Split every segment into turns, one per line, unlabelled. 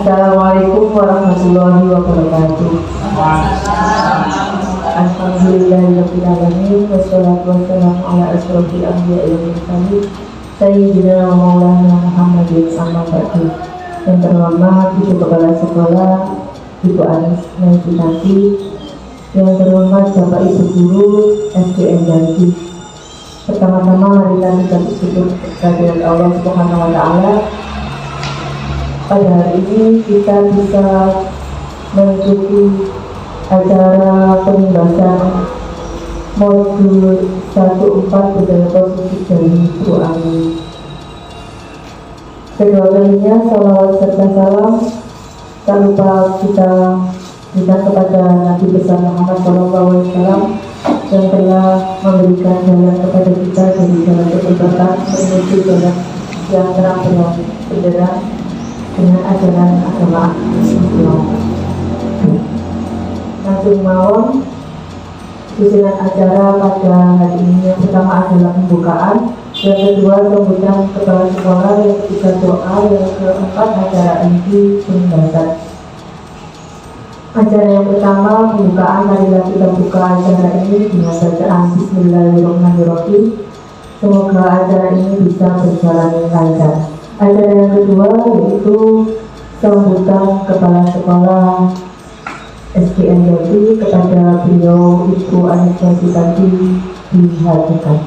Assalamualaikum warahmatullahi wabarakatuh. Alhamdulillahirabbil alamin wassalatu wassalamu ala asyrofil anbiya'i wal mursalin sayyidina wa maulana Muhammadin amma ba'du. Yang terhormat Ibu Kepala Sekolah Ibu Anis Nanti, yang terhormat Bapak Ibu Guru SDN Janji. Pertama-tama mari kita bersyukur kehadirat Allah Subhanahu wa taala. Pada hari ini kita bisa mengikuti acara pembahasan modul 14 budaya positif dari Qur'an. Kedua kalinya salawat serta salam tak lupa kita berikan kepada Nabi besar Muhammad SAW yang telah memberikan jalan kepada kita dari jalan kebenaran menuju jalan yang terang benderang dengan ajaran agama Islam. Langsung mawon susunan acara pada hari ini. Yang pertama adalah pembukaan, yang kedua sambutan kepala sekolah, yang ketiga doa, yang keempat acara inti pembahasan. Acara yang pertama pembukaan, marilah kita buka acara ini dengan bacaan Bismillahirrahmanirrahim. Semoga acara ini bisa berjalan lancar. Acara yang kedua yaitu sambutan kepala sekolah SDN Janji kepada beliau Ibu Anis Nanti dihadirkan.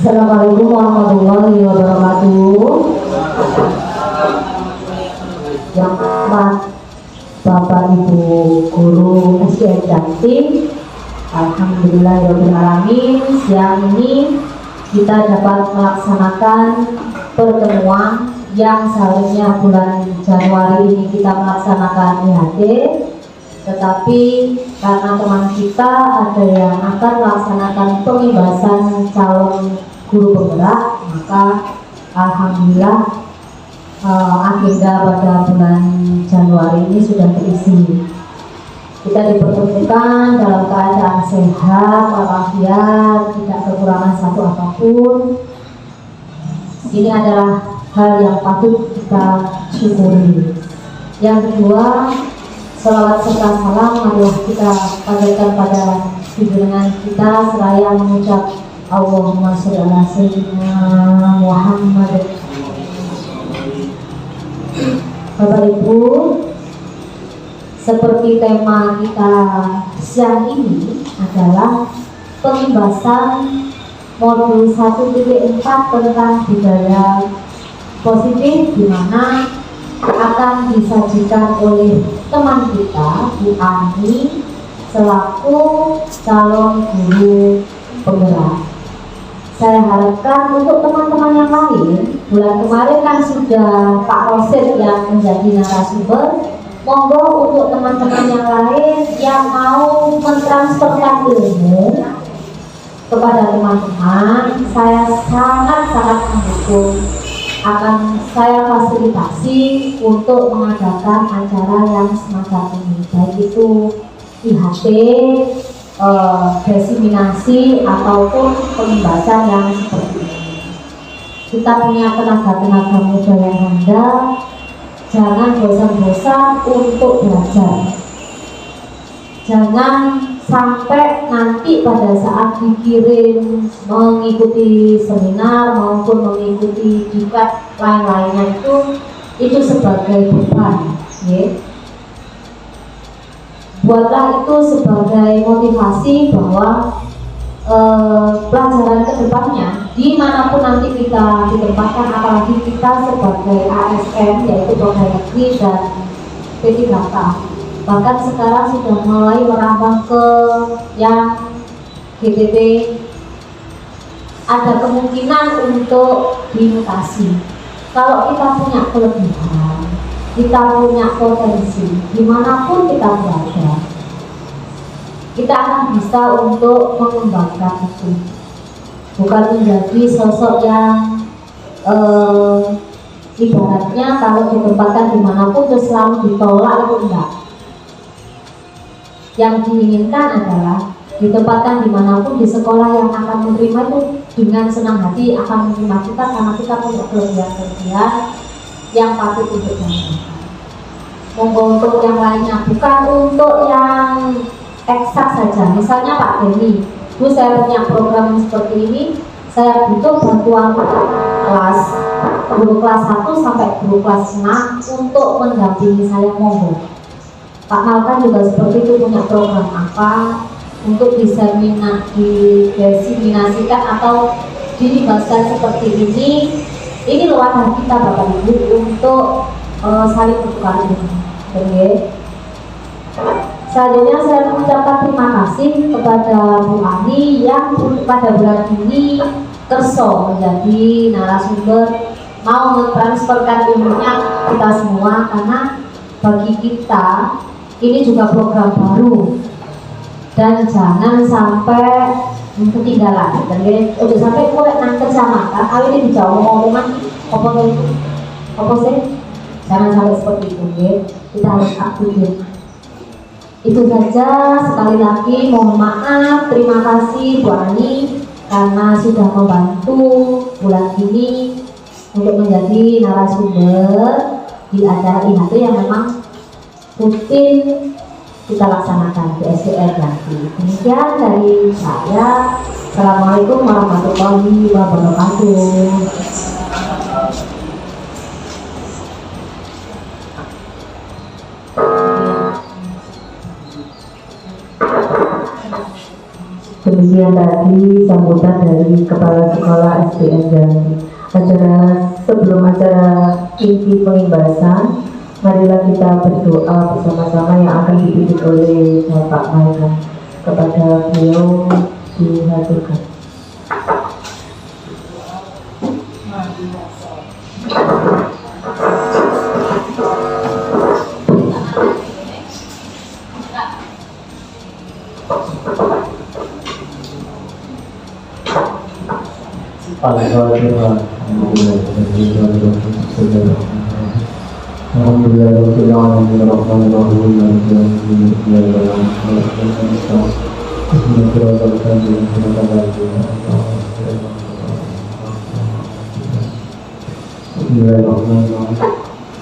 Assalamualaikum warahmatullahi wabarakatuh. Yang amat Bapak Ibu Guru SDN Janti, alhamdulillahirobbilalamin, siang ini kita dapat melaksanakan pertemuan yang seharusnya bulan Januari ini kita melaksanakan IHD, tetapi karena teman kita ada yang akan melaksanakan pembebasan calon guru penggerak, maka alhamdulillah agenda pada bulan Januari ini sudah terisi. Kita dipertemukan dalam keadaan sehat walafiat, tidak kekurangan satu apapun. Ini adalah hal yang patut kita syukuri. Yang kedua, salawat serta salam marilah kita panjatkan pada junjungan kita seraya mengucap Allahumma sholli ala sayyidina Muhammad. Bapak Ibu, seperti tema kita siang ini adalah pembahasan modul 1.4 tentang budaya positif, di mana akan disajikan oleh teman kita Bu Ani selaku calon guru penggerak. Saya harapkan untuk teman-teman yang lain, bulan kemarin kan sudah Pak Rosid yang menjadi narasumber. Monggo untuk teman-teman yang lain yang mau mentransferkan ilmu kepada teman-teman, saya sangat-sangat mendukung. Akan saya fasilitasi untuk mengadakan acara yang semacam ini, baik itu IHT, diseminasi ataupun pembahasan yang seperti ini. Kita punya tenaga-tenaga muda yang handal. Jangan bosan-bosan untuk belajar. Jangan sampai nanti pada saat dikirim mengikuti seminar maupun mengikuti diklat lain-lainnya itu sebagai beban, ya. Buatlah itu sebagai motivasi bahwa pelajaran kedepannya dimanapun nanti kita ditempatkan, apalagi kita sebagai ASN yaitu pegawai negeri dan P3K, bahkan sekarang sudah mulai merambah ke yang GTP, ada kemungkinan untuk dimutasi. Kalau kita punya kelebihan, kita punya potensi, dimanapun kita berada, kita akan bisa untuk mengembangkan itu, bukan menjadi sosok yang ibaratnya kalau ditempatkan dimanapun terus selalu ditolak, itu enggak. Yang diinginkan adalah
ditempatkan dimanapun di sekolah yang akan menerima itu dengan senang hati akan menerima kita karena kita punya kelebihan yang patut untuk dilakukan. Monggo untuk yang lainnya, bukan untuk yang eksak saja. Misalnya Pak Denny, Bu saya punya program yang seperti ini, saya butuh bantuan kelas guru kelas 1 sampai guru kelas 6 untuk mendampingi saya, monggo. Pak Malkan juga seperti itu, punya program apa untuk diseminasikan atau dilibatkan seperti ini wadah kita Bapak Ibu untuk saling bertukar ilmu. Oke. Selanjutnya saya mengucapkan terima kasih kepada Bu Ani yang pada bulan ini kerso menjadi narasumber, mau mentransferkan ilmunya kita semua, karena bagi kita ini juga program baru dan jangan sampai ketinggalan. Dan udah sampai mulai nang kecamatan, awalnya ini dijauh ngomongan apa sih? Jangan sampai seperti itu, ya. Kita harus aktif. Itu saja, sekali lagi mohon maaf, terima kasih Bu Ani karena sudah membantu bulan ini untuk menjadi narasumber di acara IHT yang memang rutin kita laksanakan di SDR nanti. Demikian dari saya. Assalamualaikum warahmatullahi wabarakatuh.
Demikian tadi sambutan dari Kepala Sekolah SDN Jambi. Sebelum acara inti pengimbasan, marilah kita berdoa bersama-sama yang akan dipimpin oleh Bapak Malkan. Kepada beliau dihaturkan.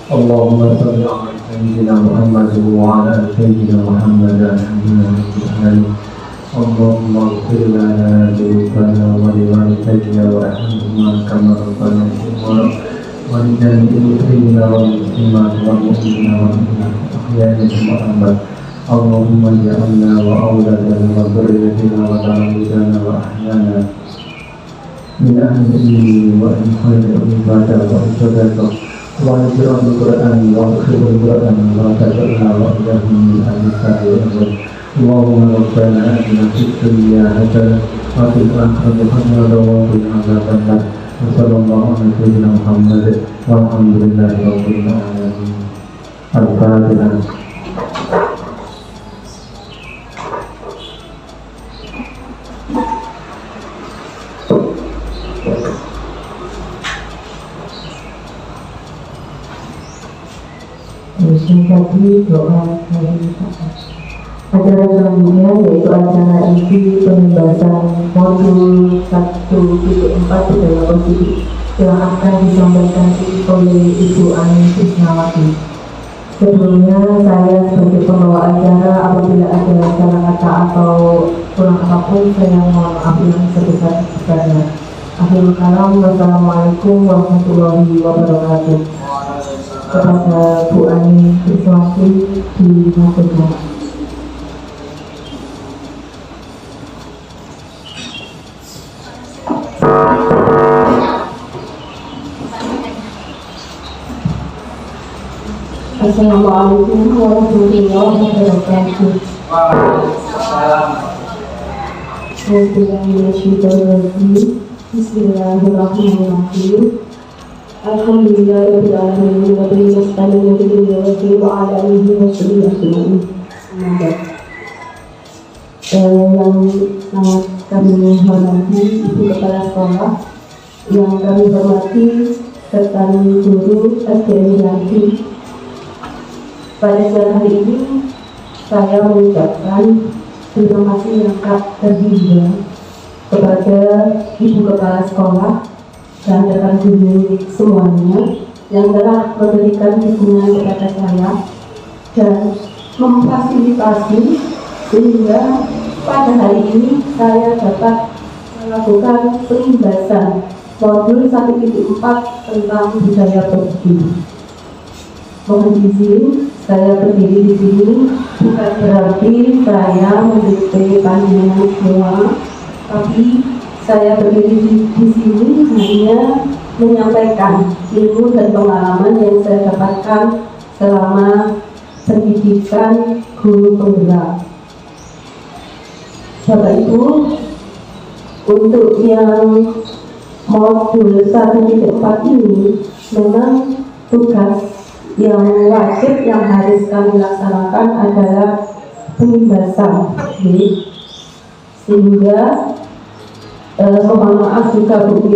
Allahumma salli ala sayyidina Muhammad wa ala sayyidina Muhammad Allahumma ighfir lana dhunubana wa liwalidayna warhamhuma kama rabbayana shighara wa lijami'il muslimina wal muslimat wal mu'minina wal mu'minat ahya'i wa amwat. Allahumma ja'alna wa awladana wa dhurriyyatina wa ta'awudana wa ahyana min ahli ilmi wa khayri ibadah wa ibadah wa al-Qur'an wa akhirul Qur'an wa taj'alna wa iyahum min ahli sa'ir. Allahumma rabbana atina fid dunya hasanah wa fil akhirati hasanah wa qina adzaban nar. Sallallahu alaihi wasallam Muhammad walhamdulillahi rabbil alamin. Al-Fatihah.
Tadi doa dari acara selanjutnya yaitu acara inti pembahasan modul 1.4 dalam posisi yang akan disampaikan oleh Ibu Ani Krisnawati. Sebelumnya saya sebagai pembawa acara, apabila ada salah kata atau kurang apapun, saya mohon maaf yang sebesar-besarnya. Akhirul kalam, wassalamualaikum warahmatullahi wabarakatuh. Kepada Bu Ani Krisnawati dimaksudkan.
Assalamualaikum warahmatullahi wabarakatuh. Bismillahirrahmanirrahim. Alhamdulillahirabbil alamin wa bihi nasta'inu wa ala alihi wa sahbihi ajma'in. Yang sangat kami hormati Ibu Kepala Sekolah, yang kami hormati serta guru SDN Jambi. Pada siang hari ini saya mengucapkan
Terima kasih yang tak terhingga kepada Ibu Kepala Sekolah dan rekan guru semuanya yang telah memberikan dukungan kepada saya dan memfasilitasi sehingga pada hari ini saya dapat melakukan penimbasan modul 1.4 tentang budaya politik. Mohon izin, saya berdiri di sini bukan berarti saya mendikte pandangan semua, tapi saya berdiri di sini hanya menyampaikan ilmu dan pengalaman yang saya dapatkan selama pendidikan guru penggerak. Bapak Ibu, untuk yang modul 1.4 ini memang tugas yang wajib yang harus kami laksanakan adalah penimbasan, sehingga mohon maaf juga Bu,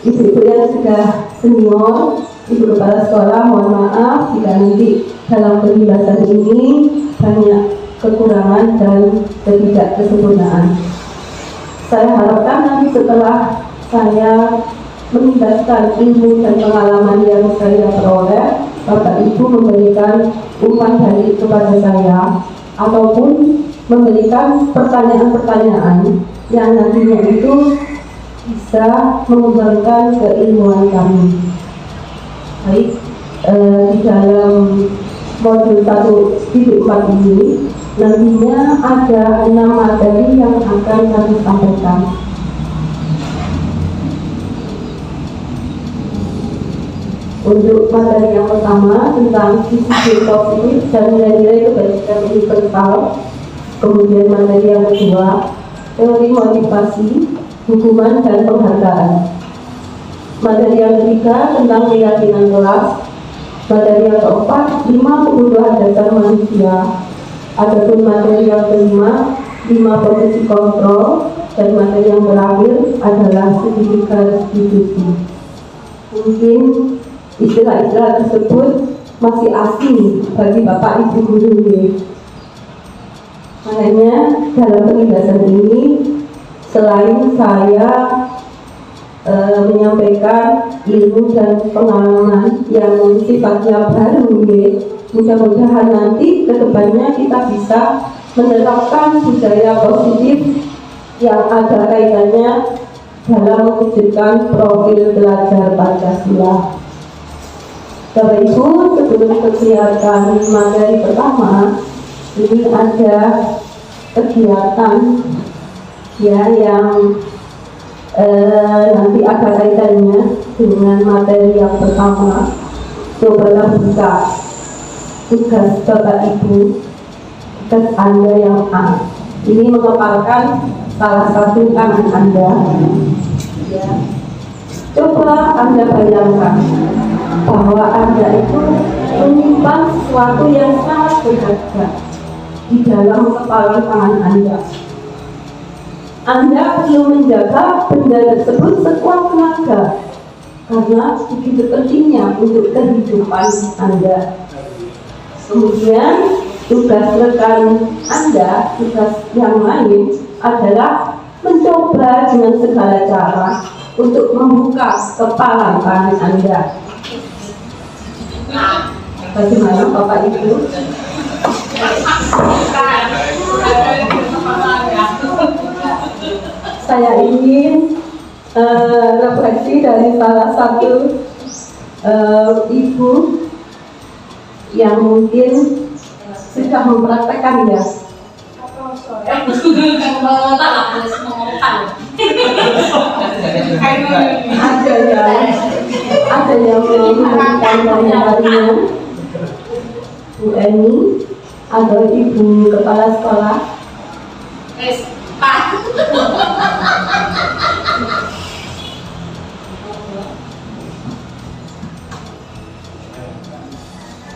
ibu-ibu yang sudah senior, Ibu Kepala Sekolah, mohon maaf jika nanti dalam penimbasan ini banyak kekurangan dan ketidaksempurnaan. Saya harapkan nanti setelah saya menimbakan ilmu dan pengalaman yang saya peroleh, Bapak Ibu memberikan umpan balik kepada saya ataupun memberikan pertanyaan-pertanyaan yang nantinya itu bisa mengembangkan keilmuan kami. Baik, di dalam modul 1.4 ini nantinya ada 6 materi yang akan kami sampaikan. Untuk materi yang pertama tentang sisi positif dan nilai-nilai kebajikan universal. Kemudian materi yang kedua, teori motivasi, hukuman dan penghargaan. Materi yang ketiga tentang keyakinan kelas. Materi yang keempat, 5 kebutuhan dasar manusia. Adapun materi yang kelima, 5 posisi kontrol. Dan materi yang terakhir adalah sertifikat restitusi. Mungkin istilah-istilah tersebut masih asing bagi Bapak Ibu guru. Makanya dalam penindasan ini selain saya menyampaikan ilmu dan pengalaman yang sifatnya baru, mudah-mudahan nanti kedepannya kita bisa menerapkan budaya positif yang ada kaitannya dalam mewujudkan profil pelajar Pancasila. Bapak Ibu, sebelum kegiatan materi pertama, ini ada kegiatan ya yang nanti ada kaitannya dengan materi yang pertama. Cobalah buka tugas Bapak Ibu, tugas Anda yang A. Ini mengepalkan salah satu tangan Anda. Ya. Coba Anda bayangkan bahwa Anda itu menyimpan sesuatu yang sangat berharga di dalam kepalan tangan Anda. Anda perlu menjaga benda tersebut sekuat tenaga karena begitu pentingnya untuk kehidupan Anda. Kemudian tugas rekan Anda, tugas yang lain adalah mencoba dengan segala cara untuk membuka kepala tangan Anda. Bagaimana Bapak Ibu? Saya ingin refleksi dari salah satu ibu yang mungkin sudah mempraktekkan ya. Ada yang menggunakan harian Bu Eni, ada Ibu Kepala Sekolah.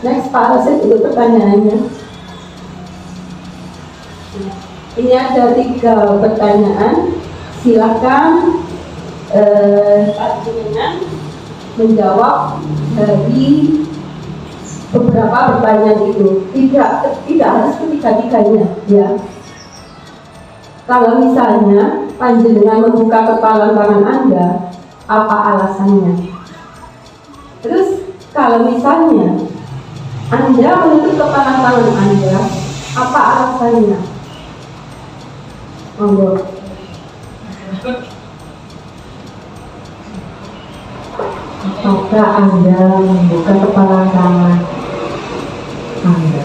Next Pak Rasid untuk pertanyaannya. Ini ada 3 pertanyaan. Silakan Pak Jenengan menjawab dari beberapa pertanyaan itu. Tidak harus ketiga-tiganya, ya.
Kalau misalnya panjenengan membuka kepalan tangan Anda, apa alasannya? Terus kalau misalnya Anda menutup kepalan tangan Anda, apa alasannya? Monggo.
Apakah Anda membuka kepalan tangan Anda?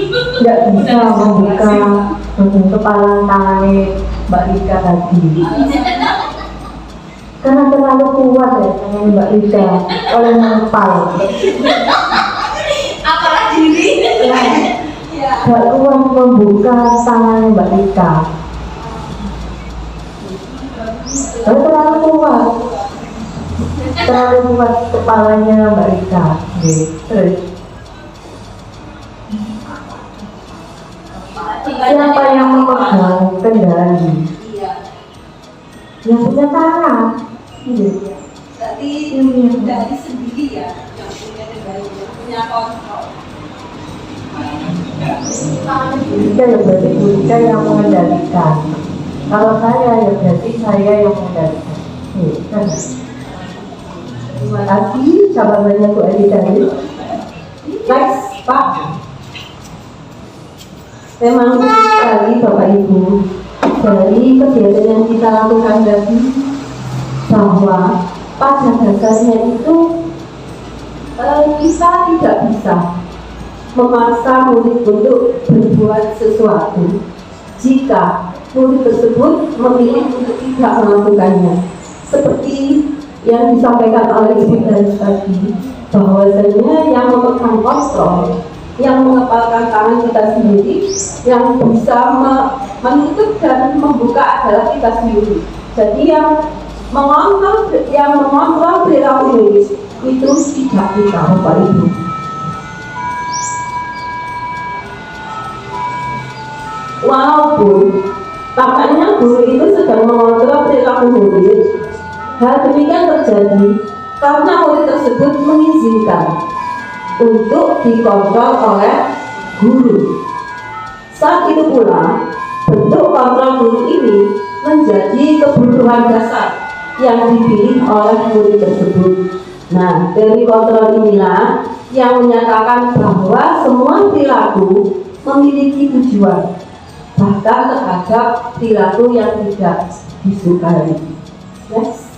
Tidak bisa membuka kepalan tangannya Mbak Rika tadi, karena terlalu kuat ya tangan Mbak Rika oleh mengepal.
Apalagi ini.
Gak kuat membuka tangan Mbak Rika, karena terlalu kuat kepalanya Mbak Rika. Terus siapa yang memegang kendali? Yang punya tangan.
Berarti dari sendiri ya yang punya kendali, yang punya kontrol.
Jika ya berarti Budika yang mengendalikan. Kalau saya ya berarti saya yang mengendalikan. Kan? Terima kasih jawabannya Bu Edi tadi.
Next, Pak. Memang sekali Bapak Ibu, dari kegiatan yang kita lakukan tadi, bahwa pada dasarnya itu kita tidak bisa memaksa murid untuk berbuat sesuatu jika murid tersebut memilih untuk tidak melakukannya. Seperti yang disampaikan oleh Ibu tadi, bahwasanya yang memegang kontrol, yang mengepalkan tangan kita sendiri, yang bisa menutup dan membuka adalah kita sendiri. Jadi yang mengontrol perilaku murid itu tidak kita, Bapak Ibu. Walaupun tampaknya guru itu sedang mengontrol perilaku murid, hal demikian terjadi karena murid tersebut mengizinkan untuk dikontrol oleh guru. Saat itu pula, bentuk kontrol guru ini menjadi kebutuhan dasar yang dipilih oleh murid tersebut. Nah, dari kontrol inilah yang menyatakan bahwa semua perilaku memiliki tujuan, bahkan terhadap perilaku yang tidak disukai. Next.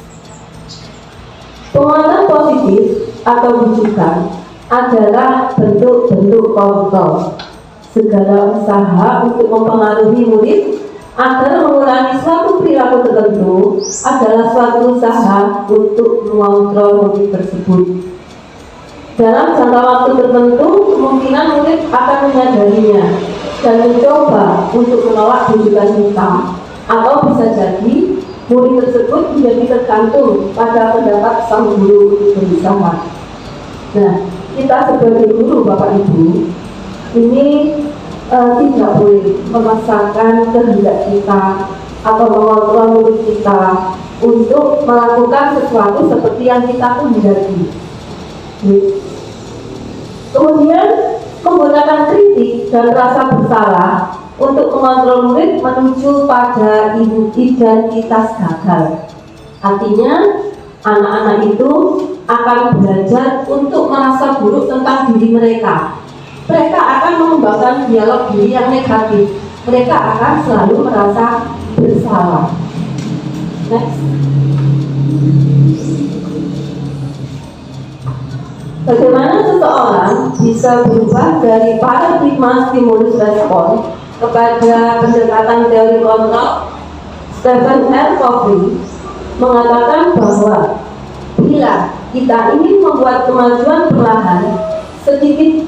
Penguatan positif atau bujukan adalah bentuk-bentuk kontrol. Segala usaha untuk mempengaruhi murid agar mengurangi suatu perilaku tertentu adalah suatu usaha untuk mengontrol murid tersebut. Dalam jangka waktu tertentu, kemungkinan murid akan menyadarinya dan mencoba untuk menolak bujukan hitam, atau bisa jadi murid tersebut menjadi tergantung pada pendapat sang guru untuk berusaha. Nah, kita sebagai guru, Bapak Ibu, ini tidak boleh memaksakan kehendak kita atau mengontrol murid kita untuk melakukan sesuatu seperti yang kita kehendaki. Kemudian menggunakan kritik dan rasa bersalah untuk mengontrol murid menuju pada identitas gagal. Artinya anak-anak itu akan belajar untuk merasa buruk tentang diri mereka. Mereka akan mengembangkan dialog diri yang negatif. Mereka akan selalu merasa bersalah. Next. Bagaimana seseorang bisa berubah dari paradigma stimulus respon kepada pendekatan teori kontrol? Stephen R. Covey mengatakan bahwa bila kita ingin membuat kemajuan perlahan, sedikit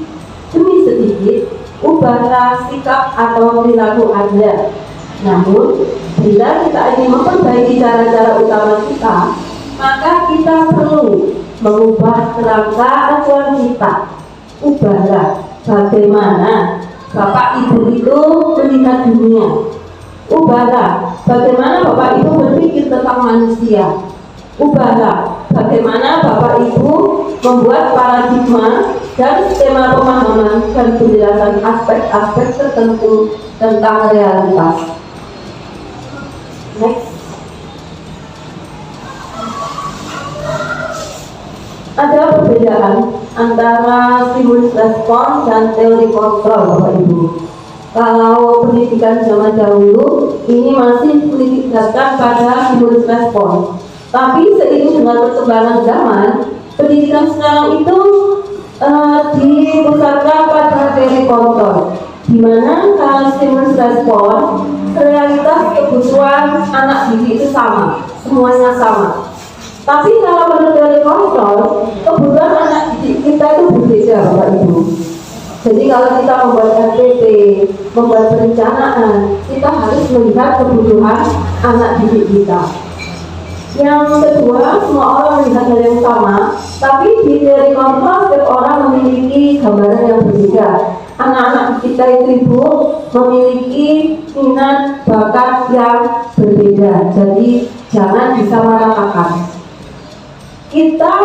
demi sedikit, ubahlah sikap atau perilaku Anda. Namun, bila kita ingin memperbaiki cara-cara utama kita, maka kita perlu mengubah kerangka acuan kita. Ubahlah bagaimana Bapak Ibu itu melihat dunia. Ubahlah bagaimana Bapak Ibu berpikir tentang manusia. Ubahlah bagaimana Bapak Ibu membuat paradigma dan skema pemahaman dan penjelasan aspek-aspek tertentu tentang realitas. Next. Ada perbedaan antara stimulus respon dan teori kontrol, Bapak Ibu. Kalau pendidikan zaman dahulu ini masih menitipkan pada stimulus respon. Tapi seiring dengan perkembangan zaman, pendidikan sekarang itu dipusatkan pada teori kontrol, di mana kalau stimulus respon, realitas kebutuhan anak didik itu sama, semuanya sama. Tapi kalau menurut teori kontrol, kebutuhan anak didik kita itu berbeda, Bapak Ibu. Jadi kalau kita membuat RPP, membuat perencanaan, kita harus melihat kebutuhan anak didik kita. Yang kedua, semua orang melihat hal yang sama, tapi di teori kontrol setiap orang memiliki gambaran yang berbeda. Anak-anak kita itu memiliki minat bakat yang berbeda, jadi jangan disamaratakan. Kita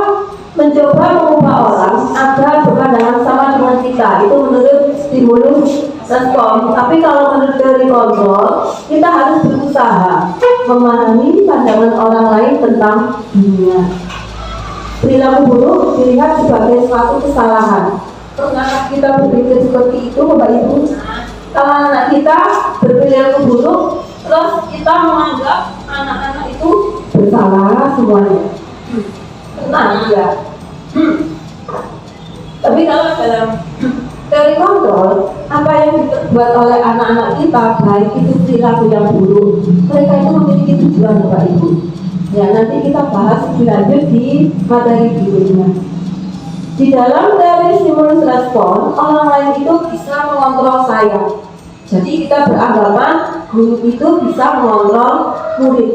mencoba mengubah orang agar berpandangan sama dengan kita, itu menurut stimulus respon. Tapi kalau menurut teori kontrol, kita harus berusaha memahami pandangan orang lain tentang dunia. Perilaku buruk dilihat sebagai suatu kesalahan. Pernahkah kita berpikir seperti itu, Bapak Ibu? Kalau anak kita berperilaku buruk, terus kita menganggap anak-anak itu bersalah semuanya. Tenang ya. Tapi kalau dalam teori kontrol, apa yang diperbuat oleh anak-anak kita, baik itu perilaku yang buruk, mereka itu memiliki tujuan, Bapak Ibu. Ya, nanti kita bahas lebih lanjut di materi berikutnya. Di dalam teori stimulus respon, orang lain itu bisa mengontrol saya. Jadi kita beranggapan guru itu bisa mengontrol murid.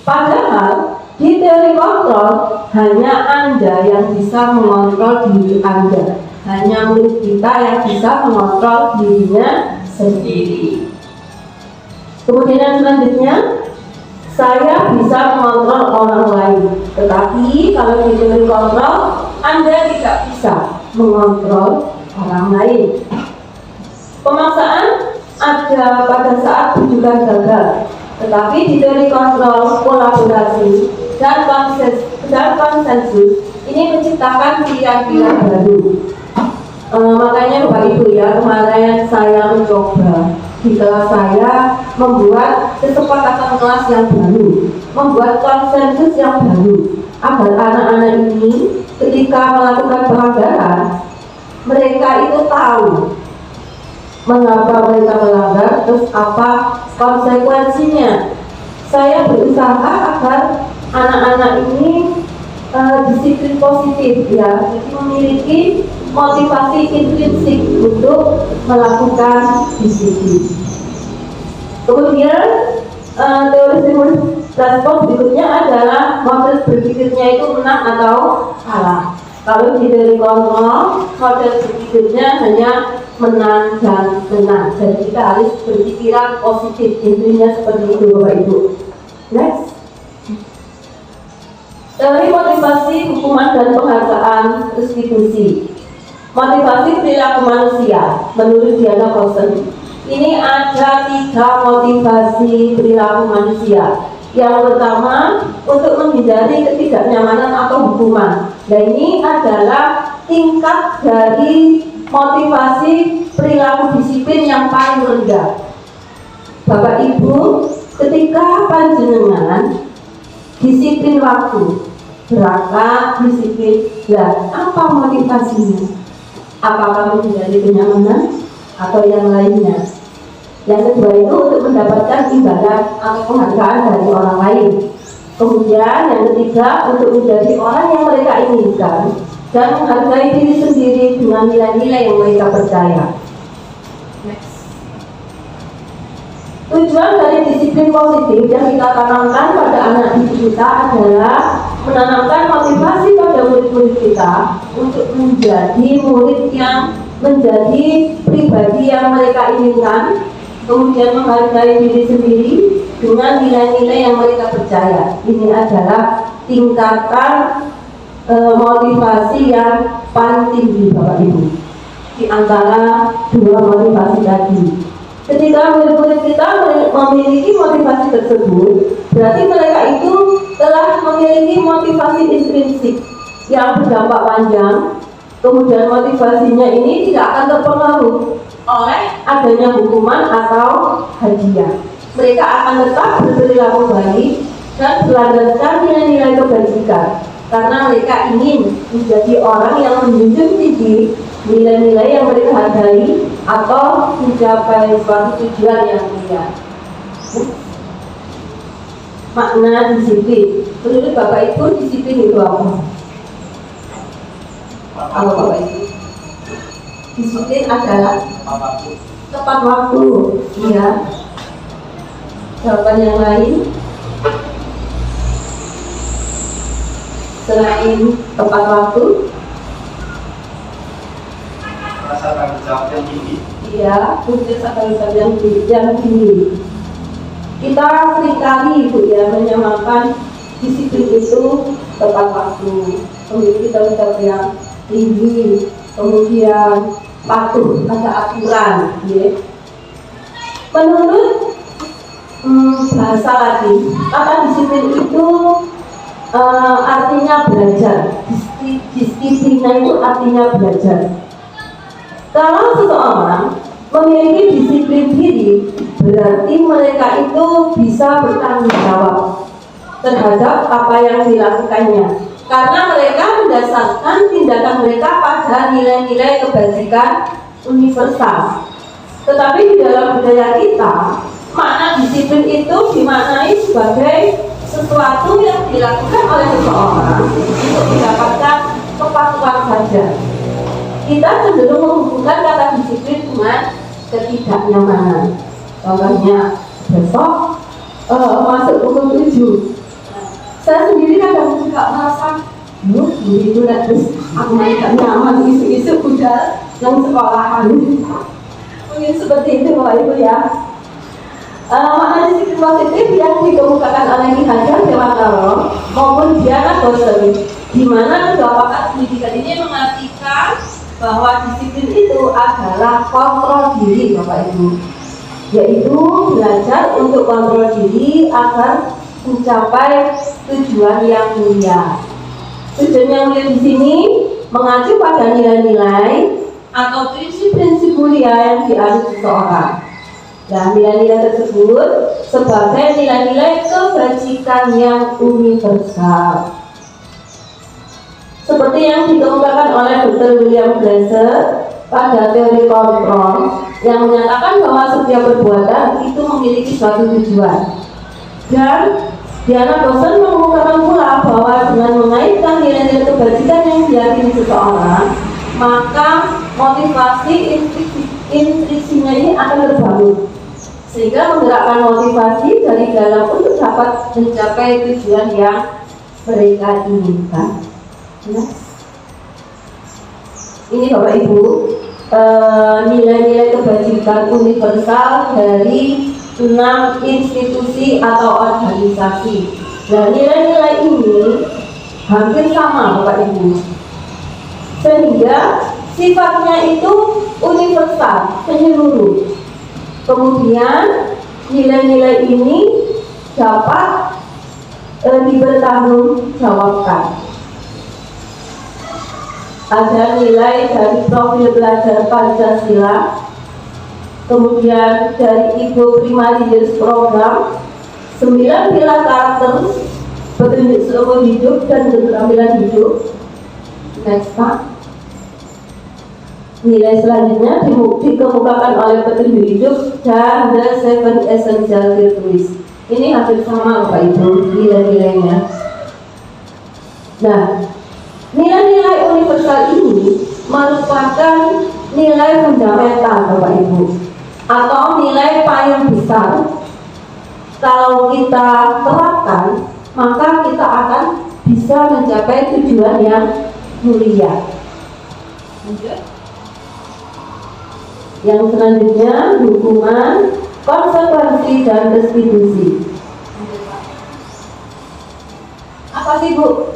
Padahal di teori kontrol, hanya Anda yang bisa mengontrol diri Anda. Hanya murid kita yang bisa mengontrol dirinya sendiri. Kemudian yang selanjutnya, saya bisa mengontrol orang lain. Tetapi kalau di teori kontrol, Anda tidak bisa mengontrol orang lain. Pemaksaan ada pada saat tujuan gagal. Tetapi di teori kontrol, kolaborasi dan konsensus ini menciptakan pilihan-pilihan baru. Makanya Bapak Ibu ya, kemarin saya mencoba di kelas saya membuat kesepakatan kelas yang baru, membuat konsensus yang baru, agar anak-anak ini ketika melakukan pelanggaran, mereka itu tahu mengapa mereka melanggar, terus apa konsekuensinya. Saya berusaha agar anak-anak ini disiplin positif ya, jadi memiliki motivasi intrinsik untuk melakukan disiplin. Kemudian teori stimulus respon berikutnya adalah model berpikirnya itu menang atau kalah. Kalau di teori kontrol, model berpikirnya hanya menang dan menang. Jadi kita harus berpikiran positif, intinya seperti itu, Bapak Ibu. Next. Teori motivasi, hukuman dan penghargaan restitusi. Motivasi perilaku manusia menurut Diana Kosen. Ini ada 3 motivasi perilaku manusia. Yang pertama, untuk menghindari ketidaknyamanan atau hukuman. Nah, ini adalah tingkat dari motivasi perilaku disiplin yang paling rendah. Bapak Ibu, ketika panjenengan disiplin waktu, berangkat disiplin, apa motivasinya? Apakah menghindari kenyamanan atau yang lainnya? Yang kedua itu untuk mendapatkan imbalan atau penghargaan dari orang lain. Kemudian yang ketiga untuk menjadi orang yang mereka inginkan dan menghargai diri sendiri dengan nilai-nilai yang mereka percaya. Next. Tujuan dari disiplin positif yang kita tanamkan pada anak didik kita adalah menanamkan motivasi pada murid-murid kita untuk menjadi murid yang menjadi pribadi yang mereka inginkan, kemudian menghargai diri sendiri dengan nilai-nilai yang mereka percaya. Ini adalah tingkatan motivasi yang paling tinggi Bapak Ibu di antara dua motivasi tadi. Ketika murid-murid kita memiliki motivasi tersebut, berarti mereka itu telah memiliki motivasi intrinsik yang berdampak panjang. Kemudian motivasinya ini tidak akan terpengaruh oleh adanya hukuman atau hadiah. Mereka akan tetap berperilaku baik dan berlandaskan nilai-nilai kebajikan, karena mereka ingin menjadi orang yang menjunjung tinggi nilai-nilai yang mereka hargai atau mencapai suatu tujuan yang mulia. Makna disiplin. Menurut Bapak Ibu, disiplin itu apa? Apa Bapak Ibu? Disiplin adalah tepat waktu. Iya. Jawaban yang lain selain tepat waktu,
rasa tanggung jawab yang tinggi.
iya, punya tanggung jawab yang tinggi. Kita seringkali Bu ya menyamakan disiplin itu tepat waktu, memiliki tanggung jawab yang tinggi, kemudian patuh pada aturan, ya. Menurut bahasa Latin, kata disiplin itu artinya belajar. Disiplina itu artinya belajar. Kalau seseorang memiliki disiplin diri, berarti mereka itu bisa bertanggung jawab terhadap apa yang dilakukannya, karena mereka mendasarkan tindakan mereka pada nilai-nilai kebajikan universal. Tetapi di dalam budaya kita, makna disiplin itu dimaknai sebagai sesuatu yang dilakukan oleh seseorang untuk mendapatkan kepatuhan saja. Kita cenderung menghubungkan kata disiplin dengan ketidaknyamanan. Contohnya, besok masuk pukul 7. Saya sendiri kadang juga merasa itu terus aku gak nyaman, isu-isu udah yang sekolahan. Mungkin seperti itu Bapak Ibu ya. Makna disiplin positif yang dikemukakan oleh Ki Hajar Dewantara maupun Diana Gosel, di mana kedua pakar pendidikan ini mengartikan bahwa disiplin itu adalah kontrol diri Bapak Ibu, yaitu belajar untuk kontrol diri agar mencapai tujuan yang mulia. Tujuan yang mulia di sini mengacu pada nilai-nilai atau prinsip-prinsip mulia yang dianut seseorang. Dan nilai-nilai tersebut sebagai nilai-nilai kebajikan yang universal. Seperti yang dikemukakan oleh Dr. William Glasser pada teori kontrol, yang menyatakan bahwa setiap perbuatan itu memiliki suatu tujuan. Dan Diana Gosel mengemukakan pula bahwa dengan mengaitkan nilai-nilai kebajikan yang diyakini seseorang, maka motivasi intriksinya ini akan terbangun, sehingga menggerakkan motivasi dari dalam untuk dapat mencapai tujuan yang mereka inginkan. Ini Bapak Ibu, nilai-nilai kebajikan universal dari 6 institusi atau organisasi. Nah, nilai-nilai ini hampir sama Bapak Ibu, sehingga sifatnya itu universal, menyeluruh. Kemudian nilai-nilai ini dapat dipertanggungjawabkan. Ada nilai dari profil belajar Pancasila, kemudian dari Ibu Primary Years Program, 9 pilar karakter, petunjuk seumur hidup dan keterampilan hidup. Next Pak. Nilai selanjutnya dikemukakan oleh petunjuk hidup dan The 7 Essential Virtues. Ini hampir sama Bapak Ibu nilai-nilainya. Nah, nilai-nilai universal ini merupakan nilai fundamental Bapak Ibu, atau nilai payung besar. Kalau kita terapkan, maka kita akan bisa mencapai tujuan yang mulia. Yang selanjutnya, hukuman, konsekuensi, dan restitusi. Apa sih Bu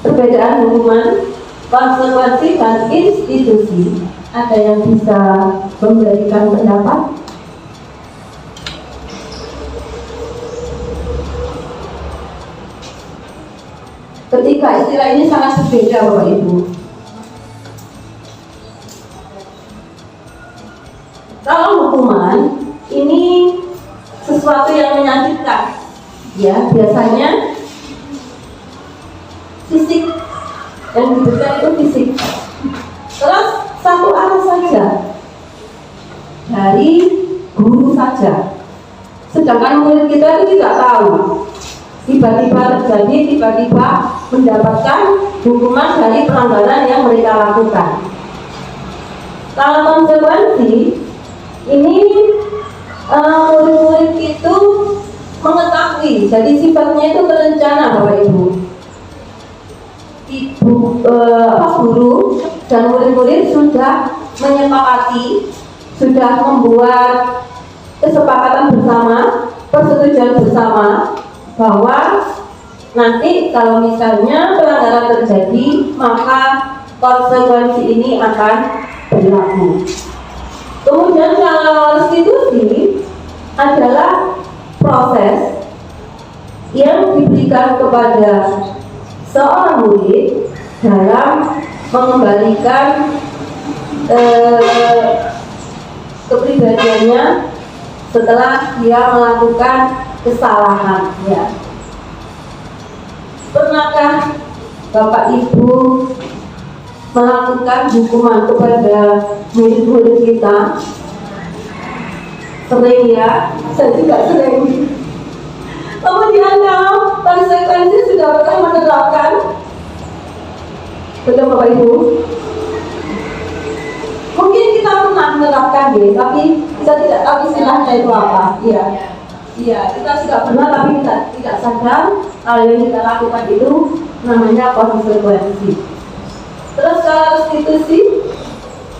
perbedaan hukuman, konsekuensi, dan institusi. Ada yang bisa memberikan pendapat? Ketika istilah ini sangat berbeda Bapak Ibu. Kalau hukuman ini sesuatu yang menyakitkan, ya biasanya fisik, yang diberikan itu fisik. Terus satu arah saja, dari guru saja. Sedangkan murid kita itu tidak tahu. Tiba-tiba terjadi, tiba-tiba mendapatkan hukuman dari pelanggaran yang mereka lakukan. Kalau konsekuensi, ini murid-murid itu mengetahui, jadi sifatnya itu berencana Bapak Ibu. Guru dan murid-murid sudah menyepakati, sudah membuat kesepakatan bersama, persetujuan bersama bahwa nanti kalau misalnya pelanggaran terjadi, maka konsekuensi ini akan berlaku. Kemudian kalau restitusi adalah proses yang diberikan kepada seorang murid dalam mengembalikan kepribadiannya setelah dia melakukan kesalahan. Ya. Pernahkah Bapak Ibu melakukan hukuman kepada murid-murid kita? Sering ya, saya juga sering. Kemudian kalau konsekuensi sudah pernah menerapkan, betul Bapak Ibu? Mungkin kita pernah menerapkan ya, tapi kita tidak tahu istilahnya itu apa. Iya, iya, kita sudah pernah tapi kita tidak sadar kalau yang kita lakukan itu namanya konsekuensi. Terus kalau restitusi,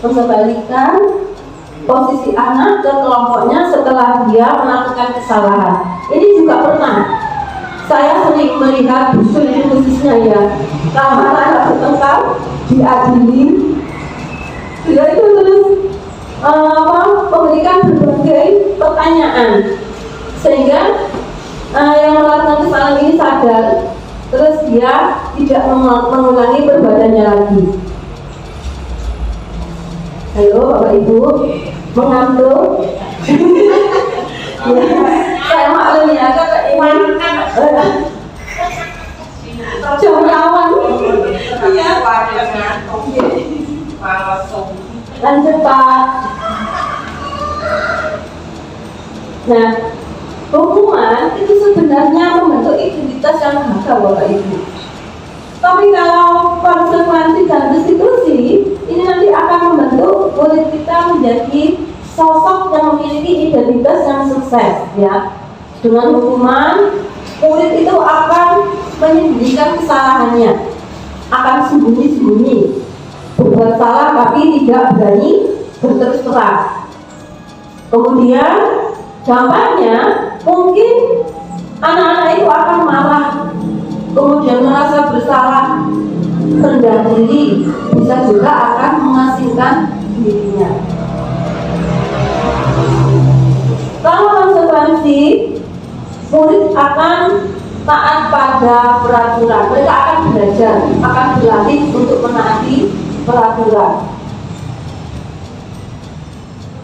mengembalikan posisi anak ke kelompoknya setelah dia melakukan kesalahan. Ini juga pernah. Saya sering melihat bisul ini khususnya ya, kalau anak bertengkar diadili, dia itu terus memberikan berbagai pertanyaan sehingga yang melakukan kesalahan ini sadar, terus dia tidak mengulangi perbuatannya lagi. Halo Bapak Ibu, mengantuk? Ya, saya maklum ya, kakak Iwan jam lawan. Iya. Lanjut Pak. Nah, hukuman itu sebenarnya membentuk identitas yang gagal Bapak Ibu. Tapi kalau konsekuensi dan restitusi ini nanti akan membentuk murid kita menjadi sosok yang memiliki identitas yang sukses ya. Dengan hukuman, murid itu akan menyembunyikan kesalahannya, akan sembunyi-sembunyi, berbuat salah tapi tidak berani berterus terang. Kemudian dampaknya mungkin anak-anak itu akan marah, kemudian merasa bersalah, rendah diri, bisa juga akan mengasingkan dirinya. Kalau konsekuensi, murid akan taat pada peraturan. Mereka akan belajar, akan berlatih untuk menaati peraturan.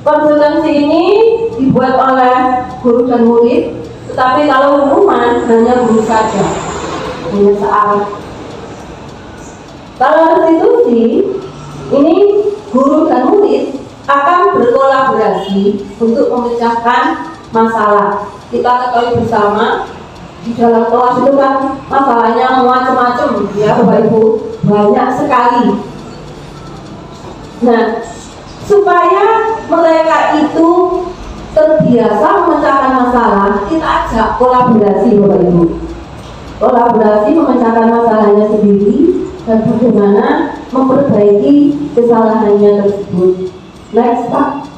Konsekuensi ini dibuat oleh guru dan murid, tetapi kalau hukuman hanya guru saja, hanya searah. Kalau restitusi, ini guru dan murid akan berkolaborasi untuk memecahkan masalah. Kita ketahui bersama di dalam kelas itu kan masalahnya macam-macam ya Bapak Ibu, banyak sekali. Nah, supaya mereka itu terbiasa memecahkan masalah, kita ajak kolaborasi Bapak Ibu. Kolaborasi memecahkan masalahnya sendiri dan bagaimana memperbaiki kesalahannya tersebut. Next Pak.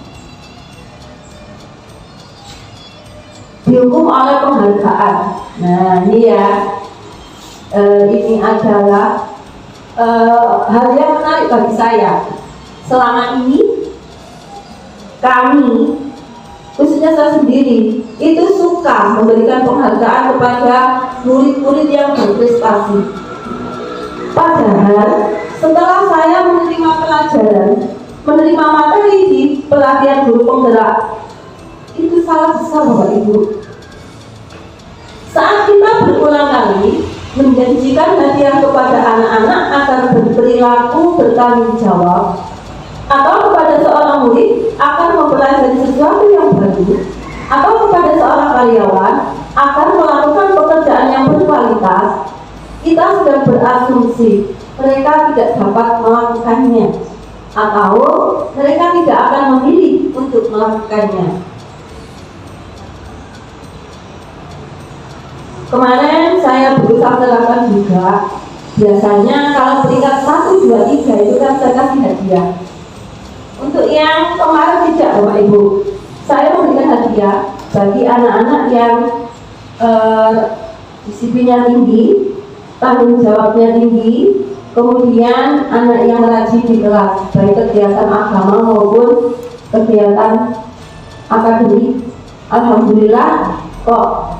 Dihukum oleh penghargaan. Nah ini ya, ini adalah hal yang menarik bagi saya. Selama ini kami, khususnya saya sendiri, itu suka memberikan penghargaan kepada murid-murid yang berprestasi. Padahal setelah saya menerima pelajaran, menerima materi di pelatihan guru penggerak, itu salah besar Bapak Ibu. Saat kita berulang kali menjanjikan hadiah kepada anak-anak agar berperilaku bertanggung jawab, atau kepada seorang murid akan mempelajari sesuatu yang baru, atau kepada seorang karyawan akan melakukan pekerjaan yang berkualitas, kita sudah berasumsi mereka tidak dapat melakukannya, atau mereka tidak akan memilih untuk melakukannya. Kemarin saya berusaha terapkan juga. Biasanya kalau peringkat 1, 2, 3 itu kan saya kasih hadiah. Untuk yang kemarin tidak Bapak Ibu, saya memberikan hadiah bagi anak-anak yang disiplinnya tinggi, tanggung jawabnya tinggi, kemudian anak yang rajin di kelas, baik kegiatan agama maupun kegiatan akademik. Alhamdulillah kok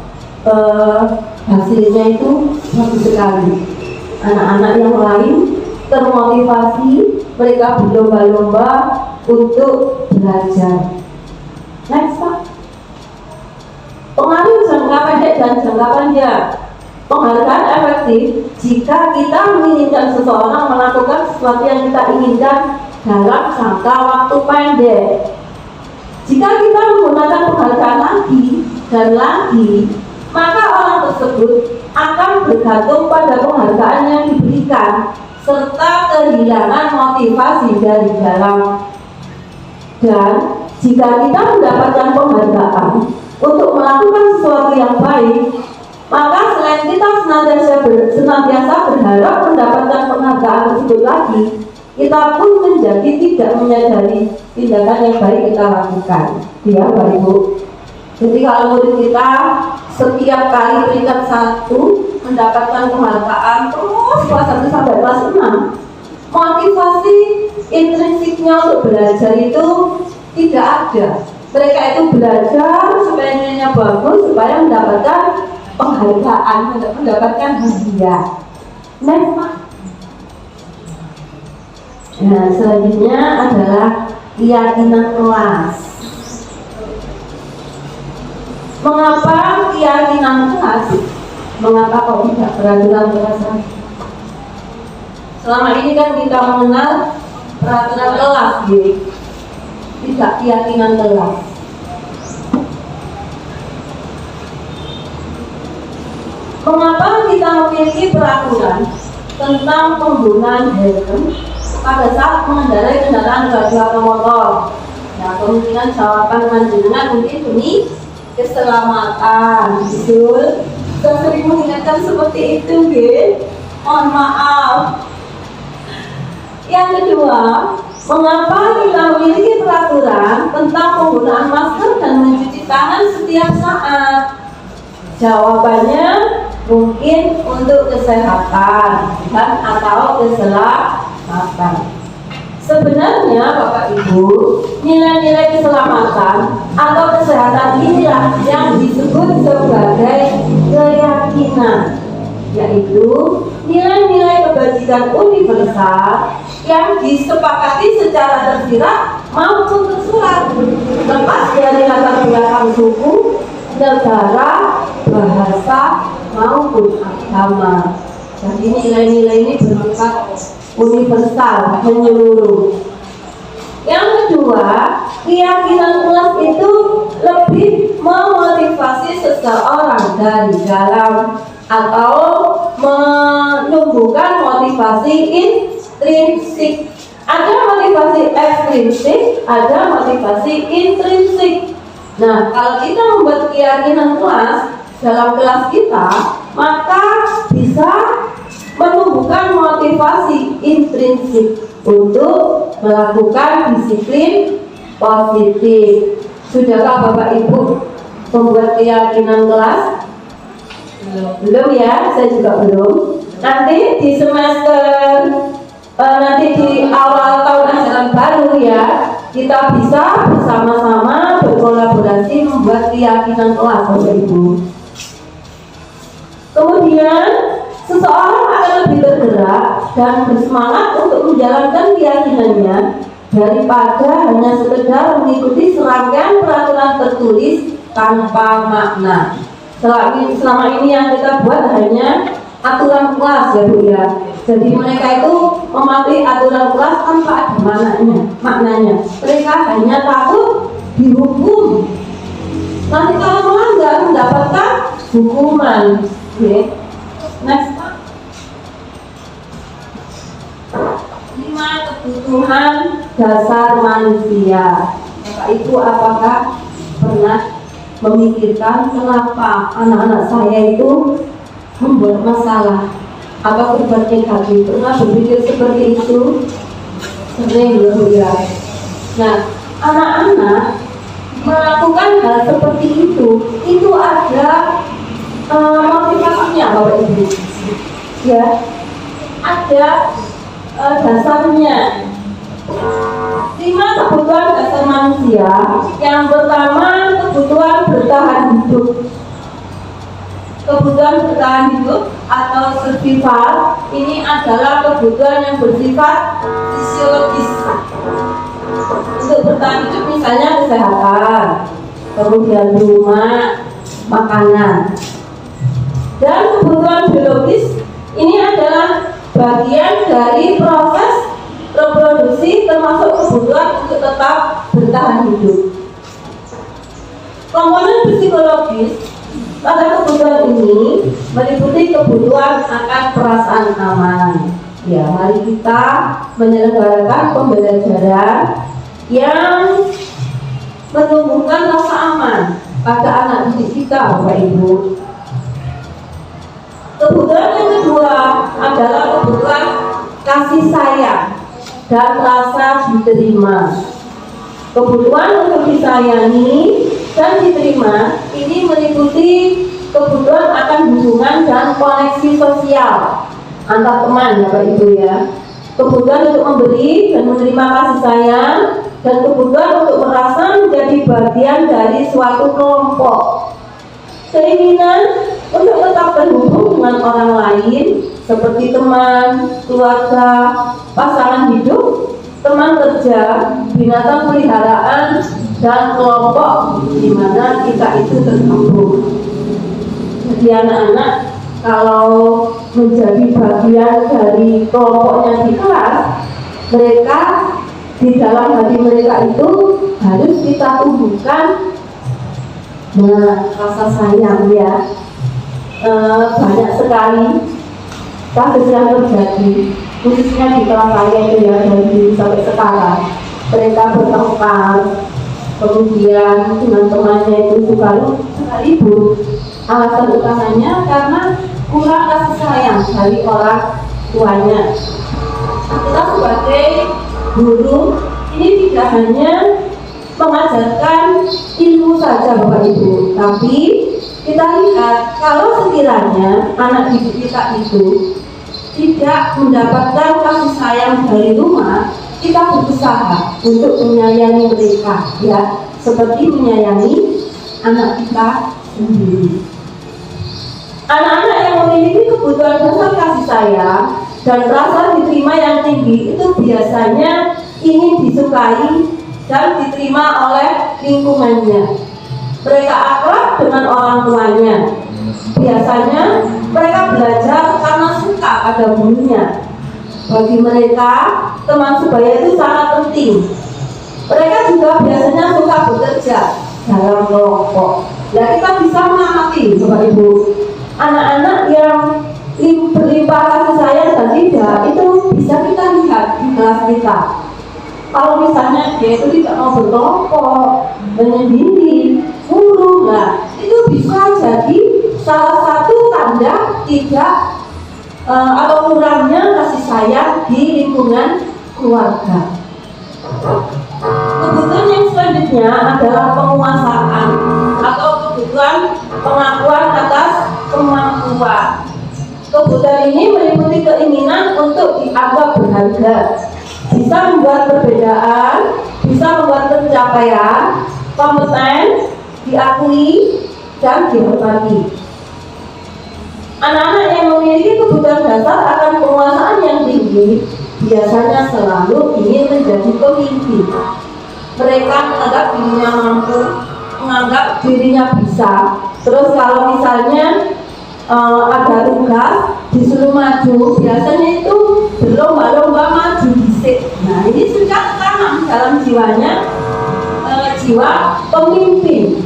hasilnya itu bagus sekali. Anak-anak yang lain termotivasi, mereka berlomba-lomba untuk belajar. Next Pak. Pengaruh jangka pendek dan jangka panjang. Penghargaan efektif jika kita menginginkan seseorang melakukan sesuatu yang kita inginkan dalam jangka waktu pendek. Jika kita menggunakan penghargaan lagi dan lagi, maka orang tersebut akan bergantung pada penghargaan yang diberikan serta kehilangan motivasi dari dalam. Dan jika kita mendapatkan penghargaan untuk melakukan sesuatu yang baik, maka selain kita senantiasa berharap mendapatkan penghargaan tersebut lagi, kita pun menjadi tidak menyadari tindakan yang baik kita lakukan. Ya Bapak Ibu. Jadi kalau murid kita setiap kali peringkat 1 mendapatkan penghargaan terus kelas 1 sampai kelas 6, motivasi intrinsiknya untuk belajar itu tidak ada. Mereka itu belajar supaya nilainya bagus, supaya mendapatkan penghargaan, mendapatkan hadiah. Next Pak. Nah, selanjutnya adalah keyakinan kelas. Mengapa keyakinan kelas? Mengapa kok tidak peraturan kelas? Selama ini kan kita mengenal peraturan kelas, tidak keyakinan kelas. Mengapa kita memiliki peraturan tentang penggunaan helm pada saat mengendarai kendaraan bagi atau motor? Nah, kemungkinan jawaban panjenengan mungkin demi keselamatan, betul? Saya sering mengingatkan seperti itu, mohon maaf. Yang kedua, mengapa kita memiliki peraturan tentang penggunaan masker dan mencuci tangan setiap saat? Jawabannya mungkin untuk kesehatan dan atau keselamatan. Sebenarnya Bapak Ibu, nilai-nilai keselamatan atau kesehatan inilah yang disebut sebagai keyakinan, yaitu nilai-nilai kebajikan universal yang disepakati secara tersirat maupun tersurat, lepas dari latar belakang suku, negara, bahasa maupun agama. Jadi nilai-nilai ini bersifat universal, menyeluruh. Yang kedua, keyakinan kelas itu lebih memotivasi seseorang dari dalam atau menumbuhkan motivasi intrinsik. Ada motivasi ekstrinsik, ada motivasi intrinsik. Nah, kalau kita membuat keyakinan kelas dalam kelas kita, maka bisa menumbuhkan motivasi intrinsik untuk melakukan disiplin positif. Sudahkah Bapak Ibu membuat keyakinan kelas? Belum ya, saya juga belum. nanti di semester nanti di awal tahun ajaran baru ya, kita bisa bersama-sama berkolaborasi membuat keyakinan kelas Bapak Ibu. Kemudian seseorang akan lebih bergerak dan bersemangat untuk menjalankan keyakinannya daripada hanya sekedar mengikuti serangkaian peraturan tertulis tanpa makna. Selama ini yang kita buat hanya aturan kelas ya Bu ya. Jadi mereka itu mematuhi aturan kelas tanpa ada maknanya. Mereka hanya takut dihukum. Nanti kalau melanggar mendapatkan hukuman. Oke. Next. 5 kebutuhan dasar manusia. Bapak Ibu apakah pernah memikirkan kenapa anak-anak saya itu membuat masalah atau berbuat negatif? Pernah berpikir seperti itu? Sering ya. Nah, anak-anak melakukan hal seperti itu ada motivasinya Bapak Ibu. Ya, ada dasarnya. 5 kebutuhan dasar manusia. Yang pertama, kebutuhan bertahan hidup. Kebutuhan bertahan hidup atau survival ini adalah kebutuhan yang bersifat fisiologis. Untuk bertahan hidup misalnya kesehatan, kemudian rumah, makanan. Dan kebutuhan biologis ini adalah bagian dari proses reproduksi, termasuk kebutuhan untuk tetap bertahan hidup. Komponen psikologis pada kebutuhan ini meliputi kebutuhan akan perasaan aman. Ya, mari kita menyelenggarakan pembelajaran yang menumbuhkan rasa aman pada anak didik kita, Bapak Ibu. Kebutuhan yang kedua adalah kebutuhan kasih sayang dan rasa diterima. Kebutuhan untuk disayangi dan diterima ini meliputi kebutuhan akan hubungan dan koneksi sosial antar teman, Bapak Ibu ya. Kebutuhan untuk memberi dan menerima kasih sayang, dan kebutuhan untuk merasa menjadi bagian dari suatu kelompok. Keinginan untuk tetap terhubung dengan orang lain seperti teman, keluarga, pasangan hidup, teman kerja, binatang peliharaan, dan kelompok di mana kita itu terhubung. Jadi anak-anak kalau menjadi bagian dari kelompoknya di kelas, mereka di dalam hati mereka itu harus kita tumbuhkan rasa sayang ya. Banyak sekali kasus yang terjadi, khususnya di kelas saya itu ya, dari dulu sampai sekarang. Mereka bertengkar, kemudian dengan temannya itu suka ribut. Alasan utamanya karena kurang kasih sayang dari orang tuanya. Kita sebagai guru ini tidak hanya mengajarkan ilmu saja Bapak Ibu, tapi kita lihat kalau sekiranya anak didik kita itu tidak mendapatkan kasih sayang dari rumah, kita berusaha untuk menyayangi mereka ya, seperti menyayangi anak kita sendiri. Anak-anak yang memiliki kebutuhan dasar kasih sayang dan rasa diterima yang tinggi itu biasanya ingin disukai dan diterima oleh lingkungannya. Mereka akrab dengan orang tuanya. Biasanya mereka belajar karena suka pada gurunya. Bagi mereka, teman sebaya itu sangat penting. Mereka juga biasanya suka bekerja dalam kelompok. Nah, kita bisa mengamati Bapak Ibu, anak-anak yang berlimpah kasih sayang dan tidak, itu bisa kita lihat di kelas kita. Kalau misalnya dia itu tidak mau berkelompok, menyendiri, murung, nah itu bisa jadi salah satu tanda tidak atau kurangnya kasih sayang di lingkungan keluarga. Kebutuhan yang selanjutnya adalah penguasaan atau kebutuhan pengakuan atas kemampuan. Kebutuhan ini meliputi dianggap berharga, bisa membuat perbedaan, bisa membuat pencapaian, kompeten, diakui, dan dihormati. Anak-anak yang memiliki kebutuhan dasar akan penguasaan yang tinggi biasanya selalu ingin menjadi pemimpin. Mereka menganggap dirinya mampu, menganggap dirinya bisa. Terus kalau misalnya ada tugas disuruh maju, biasanya itu berlomba-lomba maju dhisik. Nah, ini sudah tertanam dalam jiwanya jiwa pemimpin,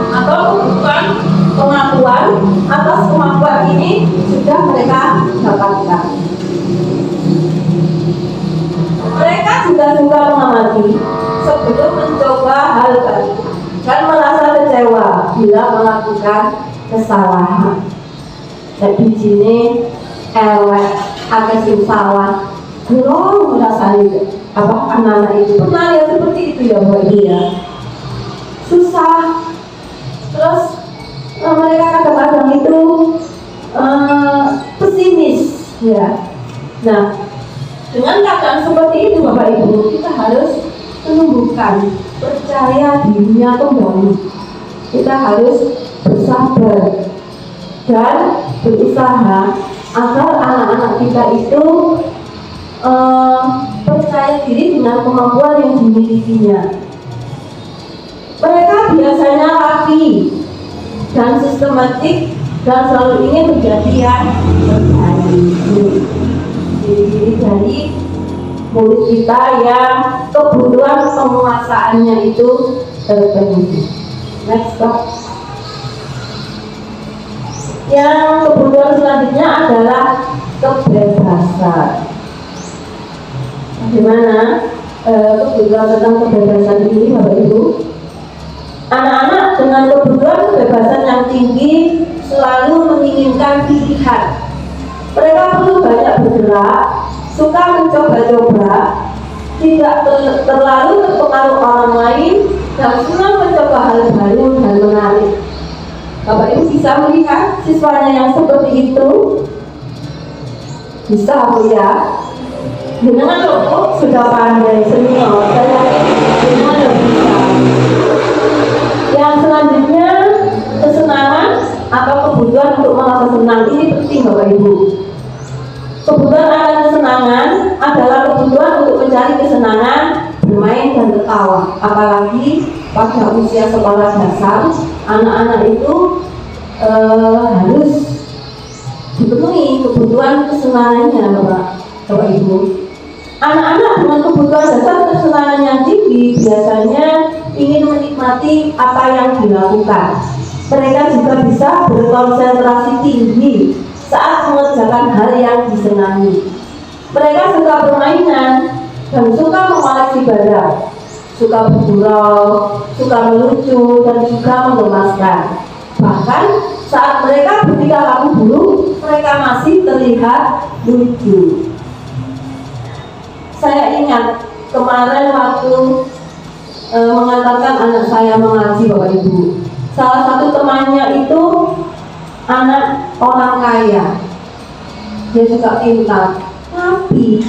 atau kebutuhan pengakuan atas kemampuan ini sudah mereka dapatkan. Mereka juga suka mengamati sebelum mencoba hal baru dan merasa kecewa bila melakukan kesalahan. Jadi sini elek, agak sawah, belum merasa apa anak-anak itu pernah lihat seperti itu ya Bu ya. Susah, terus mereka kadang-kadang itu pesimis ya. Nah, dengan keadaan seperti itu Bapak Ibu, kita harus menumbuhkan percaya dirinya kembali. Kita harus bersabar dan berusaha agar anak-anak kita itu percaya diri dengan kemampuan yang dimilikinya. Mereka biasanya rapi dan sistematik dan selalu ingin menjadi yang terbaik. Jadi dari murid kita yang kebutuhan penguasaannya itu terpenuhi. Next Pak. Yang kebutuhan selanjutnya adalah kebebasan. Bagaimana kebutuhan tentang kebebasan ini Bapak Ibu? Anak-anak dengan kebutuhan kebebasan yang tinggi selalu menginginkan pilihan. Mereka perlu banyak bergerak, suka mencoba-coba, tidak terlalu terpengaruh orang lain, dan senang mencoba hal baru dan menarik. Bapak Ibu bisa melihat siswanya yang seperti itu? Bisa Bu ya? Dengan loh sudah pandai senior, saya dengan bisa. Yang selanjutnya kesenangan atau kebutuhan untuk merasa senang, ini penting Bapak Ibu. Kebutuhan akan kesenangan adalah kebutuhan untuk mencari kesenangan, bermain dan tertawa. Apalagi pada usia sekolah dasar, anak-anak itu harus dipenuhi kebutuhan kesenangannya Bapak Ibu. Anak-anak dengan kebutuhan dasar kesenangan yang tinggi biasanya ingin menikmati apa yang dilakukan. Mereka juga bisa berkonsentrasi tinggi saat mengerjakan hal yang disenangi. Mereka suka permainan dan suka mengoleksi barang, suka bergurau, suka melucu, dan juga menggemaskan. Bahkan saat mereka bertingkah laku buruk, mereka masih terlihat lucu. Saya ingat kemarin waktu mengantarkan anak saya mengaji Bapak Ibu, salah satu temannya itu anak orang kaya, dia juga pintar, tapi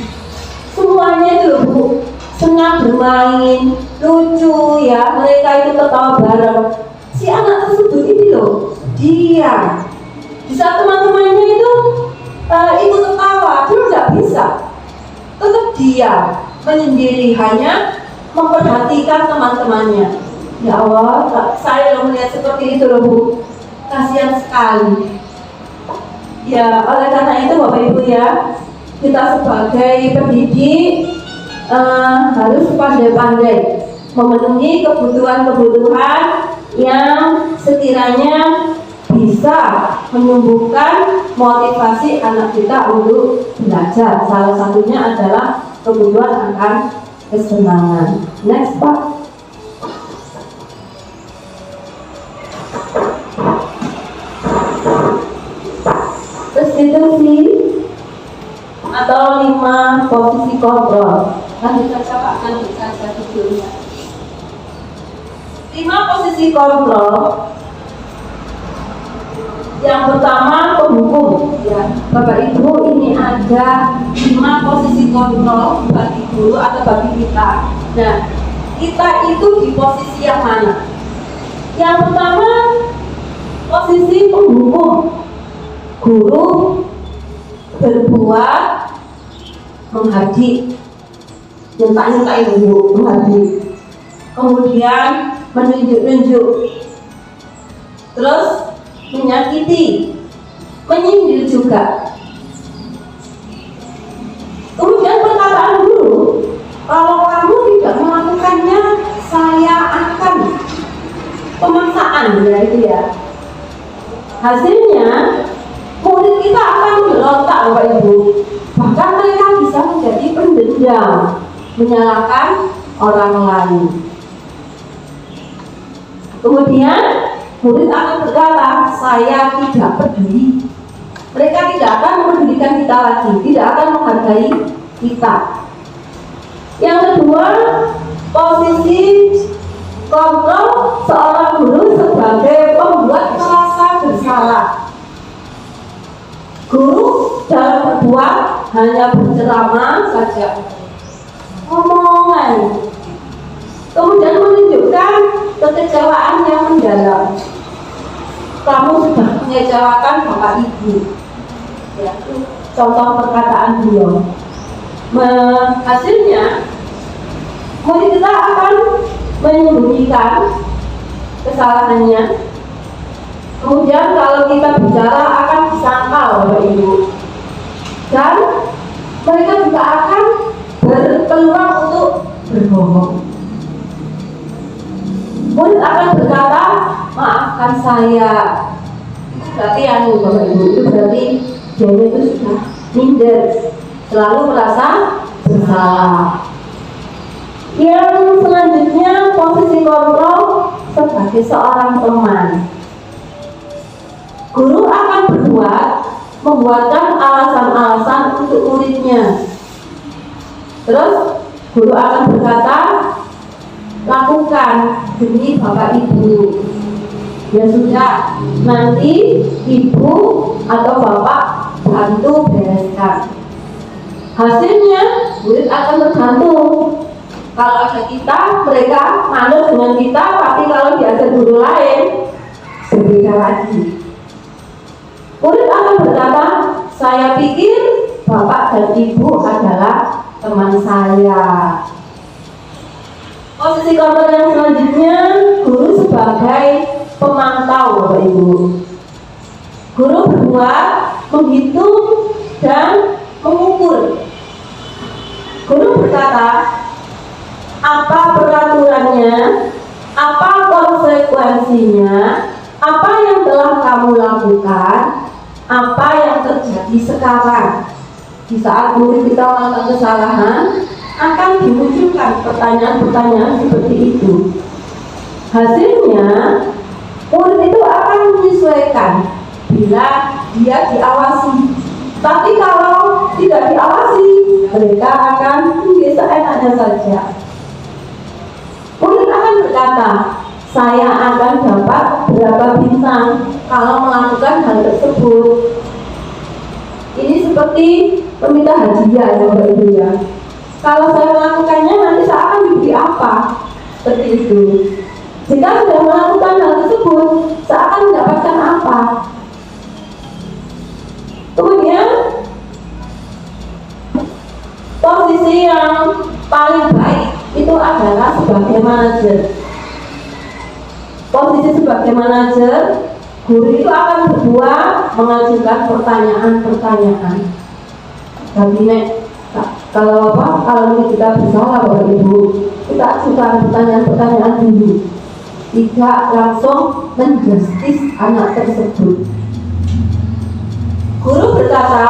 semuanya itu Bu senang bermain, lucu ya, mereka itu ketawa bareng. Si anak tersebut ini loh diam. Di saat teman-temannya itu ikut ketawa, dia tidak bisa, tetap diam menyendiri, hanya memperhatikan teman-temannya. Ya Allah, saya melihat seperti itu loh Bu, kasihan sekali. Ya, oleh karena itu Bapak Ibu ya, kita sebagai pendidik harus pandai-pandai memenuhi kebutuhan-kebutuhan yang sekiranya bisa menumbuhkan motivasi anak kita untuk belajar. Salah satunya adalah kebutuhan akan kesenangan. Next Pak. Restitusi atau 5 posisi kontrol. Nanti saja videonya. 5 posisi kontrol. Yang pertama, pembuka umum ya Bapak Ibu, ini ada 5 posisi kontrol bagi guru atau bagi kita. Nah, kita itu di posisi yang mana? Yang pertama, posisi penghukum. Guru berbuat menghadik, nyentak-nyentak ibu, menghadik, kemudian menunjuk-nunjuk, terus menyakiti, menyindir juga. Kemudian perkataan guru, kalau kamu tidak melakukannya, saya akan pemaksaan, ya itu ya. Hasilnya murid kita akan berontak, Bapak Ibu. Bahkan mereka bisa menjadi pendendam, menyalahkan orang lain. Kemudian murid akan berkata, saya tidak peduli. Mereka tidak akan mempedulikan kita lagi, tidak akan menghargai kita. Yang kedua, posisi kontrol seorang guru sebagai pembuat merasa bersalah. Guru dalam berbuat hanya berceramah saja, omongan, kemudian menunjukkan kekecewaan yang mendalam. Kamu sudah mengecewakan Bapak Ibu, ya, contoh perkataan beliau. Hasilnya murid kita akan menyembunyikan kesalahannya. Kemudian kalau kita bicara akan disangkal, Bapak Ibu, dan mereka juga akan berpeluang untuk berbohong. Murid akan berkata, maafkan saya. Berarti Bapak Ibu, itu berarti dia itu sudah minder, selalu merasa bersalah. Yang selanjutnya, posisi kontrol sebagai seorang teman. Guru akan membuatkan alasan-alasan untuk muridnya. Terus guru akan berkata, lakukan demi Bapak Ibu. Ya sudah, nanti Ibu atau Bapak bantu bereskan. Hasilnya murid akan tergantung. Kalau ada kita, mereka manut dengan kita, tapi kalau diajar guru lain, berbeda lagi. Murid akan berkata, saya pikir Bapak dan Ibu adalah teman saya. Posisi kontrol yang selanjutnya, guru sebagai pemantau, Bapak Ibu. Guru berbuat, menghitung, dan mengukur. Guru berkata, apa peraturannya, apa konsekuensinya, apa yang telah kamu lakukan, apa yang terjadi sekarang. Di saat murid kita melakukan kesalahan, akan dimunculkan pertanyaan-pertanyaan seperti itu. Hasilnya, murid itu akan menyesuaikan bila dia diawasi. Tapi kalau tidak diawasi, mereka akan seenaknya saja. Murid akan berkata, saya akan dapat berapa bintang kalau melakukan hal tersebut. Ini seperti meminta hadiah, ya Bapak Ibu ya. Kalau saya melakukannya, nanti saya akan diberi apa? Seperti itu. Jika sudah melakukan hal tersebut, saya akan mendapatkan apa? Kemudian posisi yang paling baik itu adalah sebagai manajer. Posisi sebagai manajer, guru itu akan berbuat mengajukan pertanyaan-pertanyaan. Tapi kalau kita bersalah, Bapak Ibu, kita ajukan pertanyaan-pertanyaan dulu. Tidak langsung menjustis anak tersebut. Guru berkata,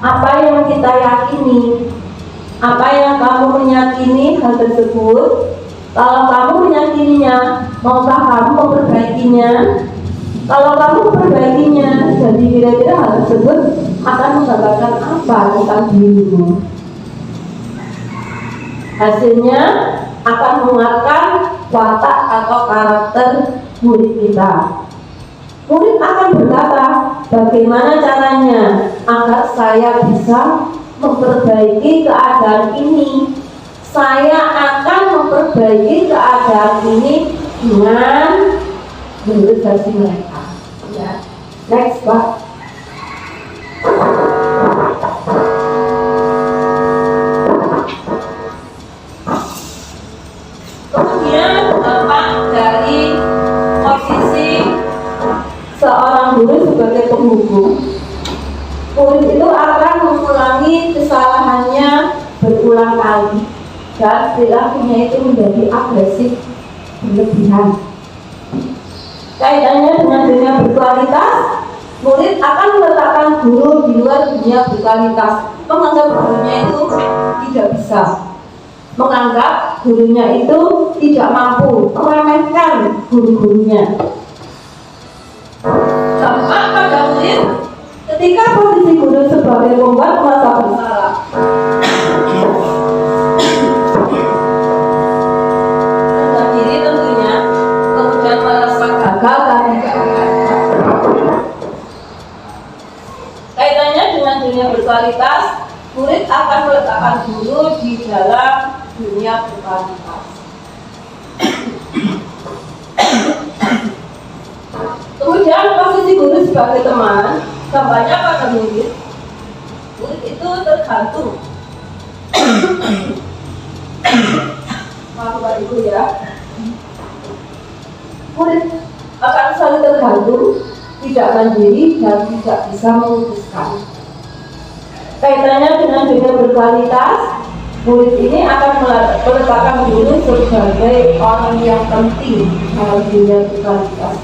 apa yang kita yakini, apa yang kamu meyakini hal tersebut. Kalau kamu meyakininya, maukah kamu memperbaikinya? Kalau kamu memperbaikinya, jadi kira-kira hal tersebut akan menggambarkan apa tentang dirimu? Hasilnya akan menguatkan watak atau karakter murid kita. Murid akan berkata, bagaimana caranya saya bisa memperbaiki keadaan ini. Saya akan memperbaiki keadaan ini dengan menurut versi mereka. Ya. Next, Pak.
Kemudian dampak dari posisi
Seorang guru sebagai penghukum, murid itu akan mengulangi kesalahannya berulang kali dan perilakunya itu menjadi agresif berlebihan. Kaitannya dengan dunia berkualitas, murid akan meletakkan guru di luar dunia berkualitas, menganggap gurunya itu tidak bisa, menganggap gurunya itu tidak mampu, meremehkan guru-gurunya.
dampak pada murid
Ketika posisi guru sebagai pembuat merasa bersalah,
rendah diri tentunya, kemudian merasa
gagal dan tidak
kaitannya dengan dunia berkualitas, murid akan meletakkan guru di dalam dunia berkualitas. Kemudian posisi guru sebagai teman, dampaknya pada murid. Murid itu tergantung. Maaf Bapak Ibu ya.
murid akan selalu tergantung, tidak mandiri dan tidak bisa memutuskan. Kaitannya dengan dunia berkualitas, murid ini akan meletakkan guru sebagai orang yang penting dalam dunia berkualitas.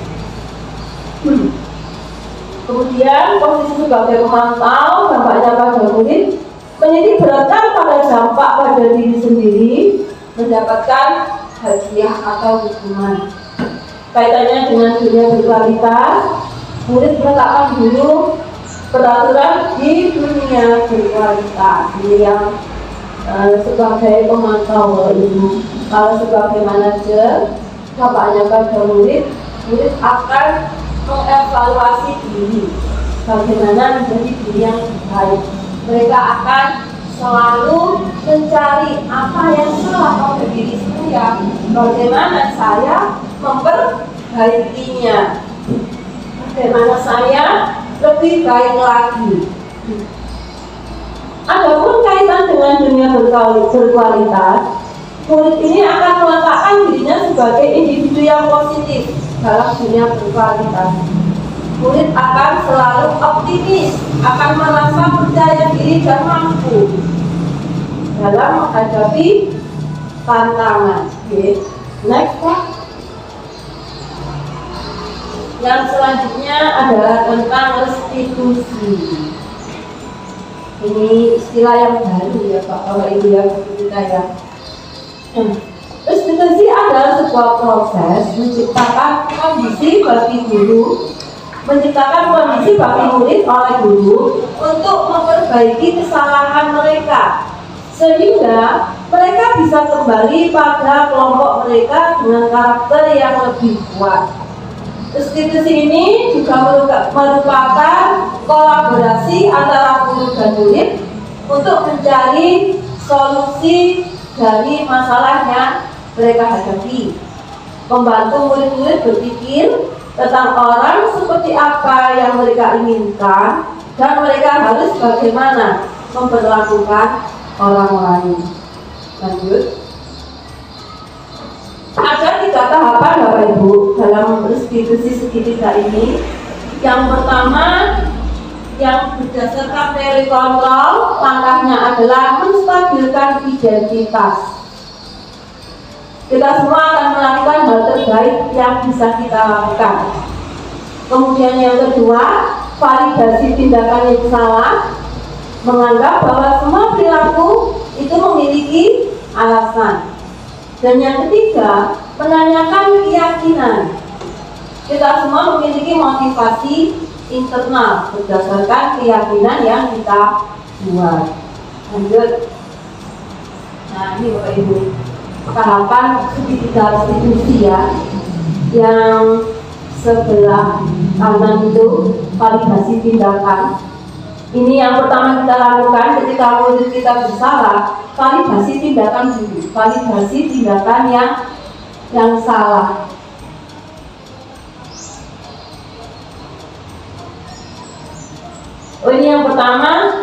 Kemudian posisi sebagai pemantau, dampaknya pada murid menitik beratkan pada dampak pada diri sendiri, mendapatkan hadiah atau hukuman. Kaitannya dengan dunia berkualitas, murid meletakkan dulu peraturan di dunia berkualitas. Ini yang sebagai pemantau Ibu. Kalau sebagai manajer, dampaknya pada murid akan mengevaluasi diri, bagaimana menjadi diri yang baik. Mereka akan selalu mencari apa yang salah pada diri saya, bagaimana saya memperbaikinya, bagaimana saya lebih baik lagi. Adapun kaitan dengan dunia berkualitas, murid ini akan meletakkan dirinya sebagai individu yang positif dalam dunia berkualitas. Murid akan selalu optimis, akan merasa percaya diri dan mampu dalam menghadapi tantangan. Okay. Next, Pak. Yang selanjutnya adalah tentang restitusi. Ini istilah yang baru ya Pak, kalau Ibu ya kita ya. Restitusi adalah sebuah proses menciptakan kondisi bagi guru, menciptakan kondisi bagi murid oleh guru untuk memperbaiki kesalahan mereka, sehingga mereka bisa kembali pada kelompok mereka dengan karakter yang lebih kuat. Restitusi ini juga merupakan kolaborasi antara guru dan murid untuk mencari solusi dari masalah yang mereka hadapi, membantu murid-murid berpikir tentang orang seperti apa yang mereka inginkan dan mereka harus bagaimana memperlakukan orang lain. Lanjut. Ada 3 tahapan Bapak Ibu dalam restitusi segitiga ini. Yang pertama, yang berdasarkan teori kontrol, langkahnya adalah menstabilkan identitas. Kita semua akan melakukan hal terbaik yang bisa kita lakukan. Kemudian yang kedua, validasi tindakan yang salah, menganggap bahwa semua perilaku itu memiliki alasan. Dan yang ketiga, menanyakan keyakinan. Kita semua memiliki motivasi internal berdasarkan keyakinan yang kita buat. Lanjut. Nah, ini Bapak Ibu, tahapan segitiga restitusi ya. Yang sebelah kanan itu validasi tindakan. Ini yang pertama kita lakukan ketika murid kita bersalah, validasi tindakan dulu, validasi tindakan yang salah. Oh, ini yang pertama,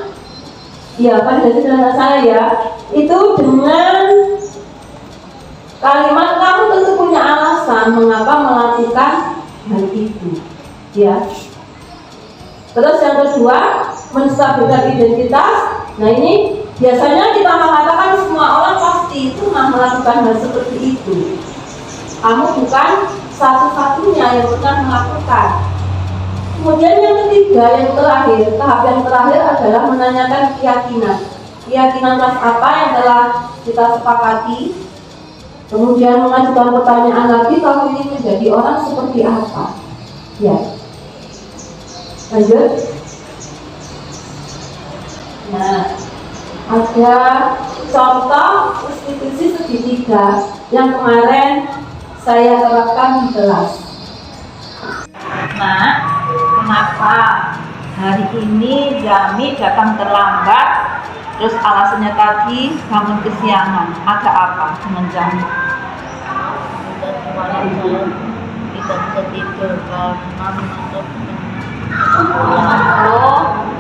ya validasi tindakan salah ya, itu dengan kalimat kamu tentu punya alasan mengapa melakukan hal itu, ya. Terus yang kedua, menstabilkan identitas. Nah ini biasanya kita mengatakan semua orang pasti itu melakukan hal seperti itu. Kamu bukan satu-satunya yang pernah melakukan. Kemudian yang ketiga, yang terakhir, tahap yang terakhir adalah menanyakan keyakinan. Keyakinan kelas apa yang telah kita sepakati. Kemudian mengajukan pertanyaan lagi, kamu ini menjadi orang seperti apa? Ya. Lanjut. Nah, ada contoh restitusi segitiga yang kemarin saya terapkan di kelas.
Nak, kenapa hari ini Jami datang terlambat? Terus alasannya tadi bangun kesiangan. Ada apa dengan Jami?
Kemarin saya tidak bisa tidur karena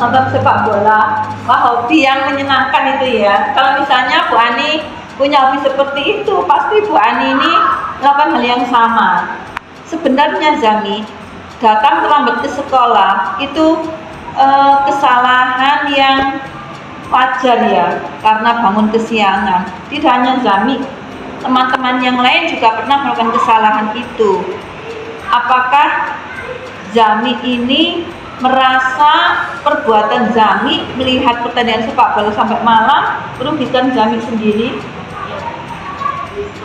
Nonton sepak bola. Wah, hobi yang menyenangkan itu ya. Kalau misalnya Bu Ani punya hobi seperti itu, pasti Bu Ani ini melakukan hal yang sama. Sebenarnya Jami datang terlambat ke sekolah itu kesalahan yang wajar ya, karena bangun kesiangan. Tidak hanya Jami, teman-teman yang lain juga pernah melakukan kesalahan itu. Apakah Jami ini merasa perbuatan Jami melihat pertandingan sepak bola sampai malam merugikan Jami sendiri?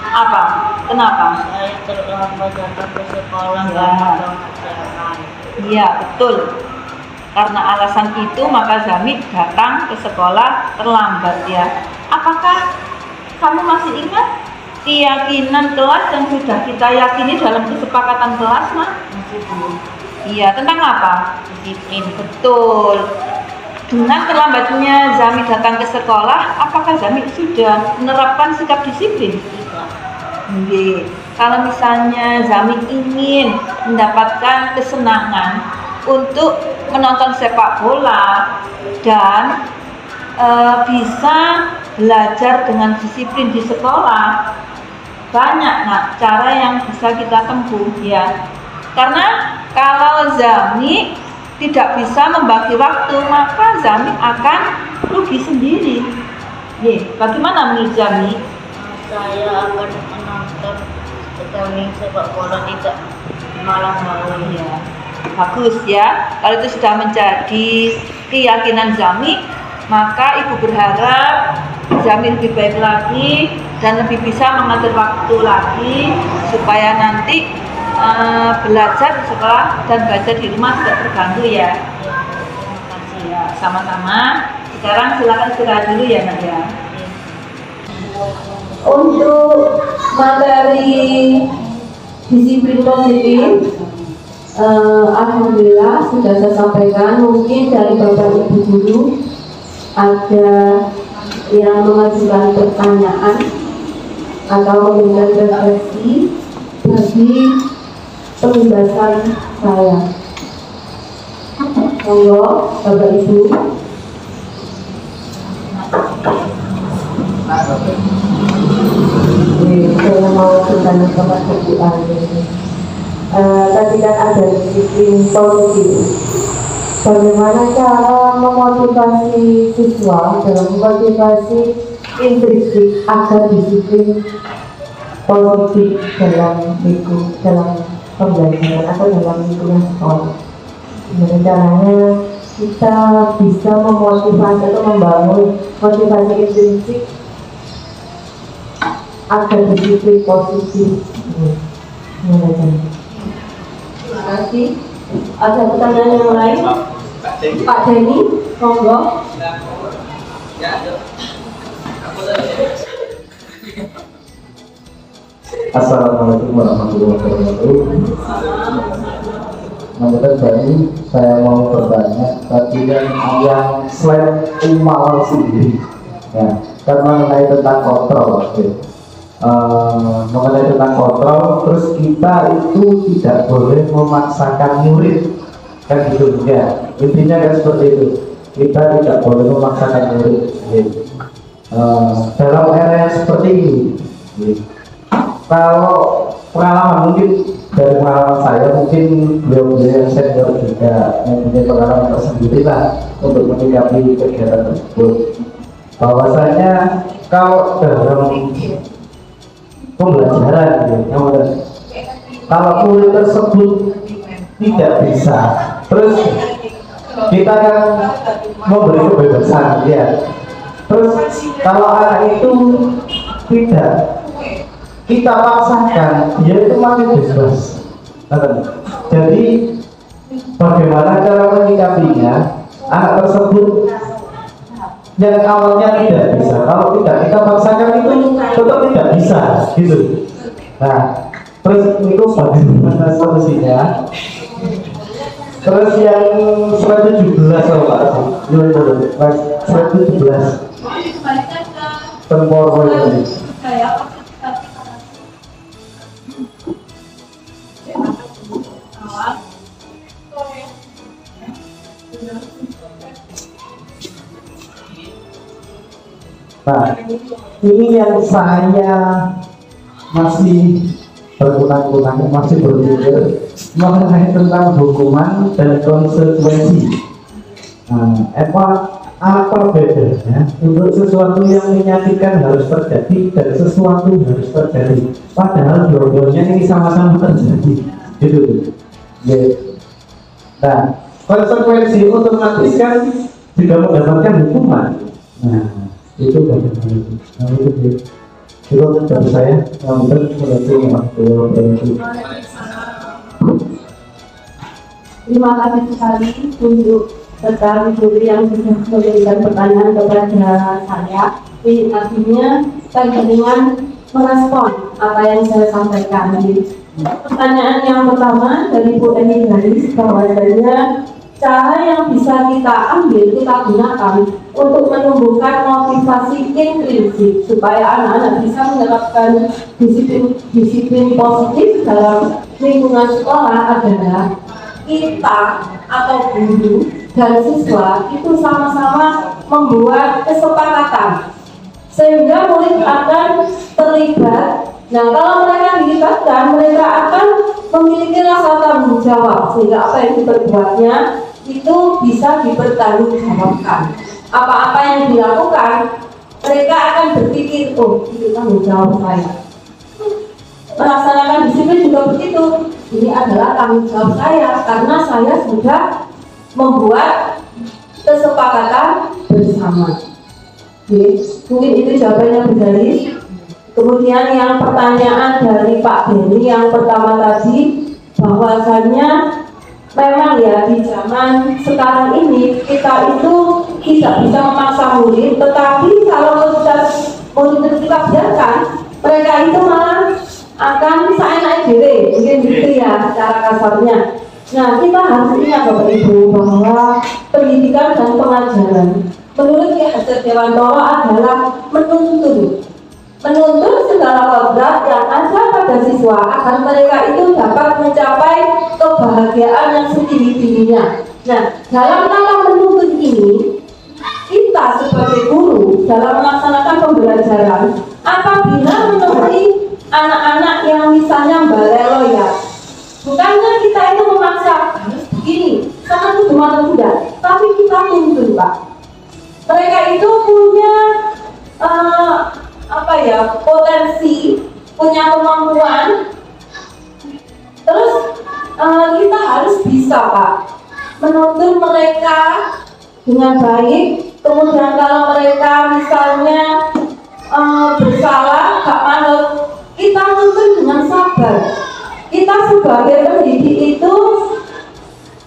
Apa? Kenapa?
saya terlambat datang ke sekolah
Ya.
karena kesiangan.
Iya, betul. Karena alasan itu maka Jami datang ke sekolah terlambat ya. Apakah kamu masih ingat keyakinan kelas yang sudah kita yakini dalam kesepakatan kelas, Mak?
Masih belum
Iya, tentang apa?
disiplin.
Betul. Dengan terlambatnya Jami datang ke sekolah, apakah Jami sudah menerapkan sikap disiplin?
Tidak.
Oke. Kalau misalnya Jami ingin mendapatkan kesenangan untuk menonton sepak bola dan bisa belajar dengan disiplin di sekolah, banyak cara yang bisa kita tempuh ya. Karena kalau Jami tidak bisa membagi waktu, maka Jami akan rugi sendiri. Bagaimana menurut Jami?
Saya akan menonton pertandingan sepak bola tidak malam hari.
Ya, bagus ya. Kalau itu sudah menjadi keyakinan Jami, maka Ibu berharap Jami lebih baik lagi dan lebih bisa mengatur waktu lagi supaya nanti belajar di sekolah dan belajar di rumah tidak terganggu ya.
Terima kasih.
Ya, sama-sama. Sekarang silakan istirahat dulu ya, Nak ya.
Untuk materi disiplin positif, alhamdulillah sudah saya sampaikan. Mungkin dari Bapak Ibu guru ada yang mengajukan pertanyaan atau memberikan refleksi bagi penjelasan saya. Monggo Bapak Ibu. Saya mau bertanya kepada Bu Ani. Tadi kan ada disiplin positif. Bagaimana cara memotivasi siswa dalam memotivasi intrinsik agar disiplin positif dalam pembelajaran atau dalam lingkungan sekolah? Gimana caranya kita bisa memotivasi atau membangun motivasi intrinsik agar disiplin positif? Gimana caranya? Terima kasih. Ada pertanyaan yang lain? Pak Denny, monggo.
Assalamualaikum warahmatullahi wabarakatuh. Namun jadi saya mau bertanya tadi yang slide Umal sendiri, ya, kan mengenai tentang kontrol, mengenai tentang kontrol, terus kita itu tidak boleh memaksakan murid, kan gitu ya. Intinya kan seperti itu. Kita tidak boleh memaksakan murid. Dalam era yang seperti ini, kalau pengalaman mungkin dari pengalaman saya, mungkin beliau-beliau yang senior juga mempunyai pengalaman tersendiri lah untuk menyikapi kegiatan tersebut. Bahwasanya kalau dalam pembelajaran, kalau murid tersebut tidak bisa, terus kita akan memberi kebebasan, ya. Terus kalau anak itu tidak kita paksakan, dia itu masih bebas. Jadi bagaimana cara menyikapinya anak tersebut yang awalnya tidak bisa, kalau tidak kita paksakan itu tetap tidak bisa, gitu. Nah, terus itu bagaimana solusinya? Terus yang 117 kalau Pak, 117 tempor ini. Nah, ini yang saya masih berkunang-kunang, masih berpikir mengenai tentang hukuman dan konsekuensi. Nah, apa bedanya untuk sesuatu yang menyakitkan harus terjadi dan sesuatu harus terjadi, padahal dua-duanya ini sama-sama terjadi, gitu. Nah, konsekuensi otomatis kan juga mendapatkan hukuman. Nah, itu bagaimana? Nah, itu dari saya.
Terima kasih sekali untuk rekan juri yang sudah memberikan pertanyaan kepada saya. Ini artinya terkait dengan merespon apa yang saya sampaikan. Pertanyaan yang pertama dari Bu Eni Garis, bahwasanya cara yang bisa kita ambil, kita gunakan untuk menumbuhkan motivasi intrinsik supaya anak-anak bisa menerapkan disiplin positif dalam lingkungan sekolah adalah kita atau guru dan siswa itu sama-sama membuat kesepakatan sehingga murid akan terlibat. Nah, kalau mereka dilibatkan, mereka akan memiliki rasa tanggung jawab sehingga apa yang diperbuatnya itu bisa dipertanggungjawabkan. Apa-apa yang dilakukan, mereka akan berpikir, oh, itu tanggung jawab saya. Melaksanakan disiplin juga begitu. Ini adalah tanggung jawab saya karena saya sudah membuat kesepakatan bersama. Mungkin itu jawabannya Bu Garis. Kemudian yang pertanyaan dari Pak Beni yang pertama tadi, bahwasannya memang ya di zaman sekarang ini kita itu tidak bisa memaksa murid, tetapi kalau murid kita biarkan, mereka itu malah akan seenak diri, mungkin gitu ya secara kasarnya. Nah, kita harus ingat Bapak Ibu bahwa pendidikan dan pengajaran menurut Ki Hajar Dewantara adalah menuntun segala kodrat yang ada pada siswa agar mereka itu dapat mencapai kebahagiaan yang setinggi-tingginya. Nah, dalam rangka menuntun ini, kita sebagai guru dalam melaksanakan pembelajaran apabila menemui anak-anak yang misalnya balelo ya, bukannya kita itu memaksa harus begini, sangat gimana tidak, tapi kita tuntun Pak. Mereka itu punya potensi, punya kemampuan, terus kita harus bisa Pak menuntun mereka dengan baik. Kemudian kalau mereka misalnya bersalah, gak manut, kita tuntun dengan sabar. Kita sebagai pendidik itu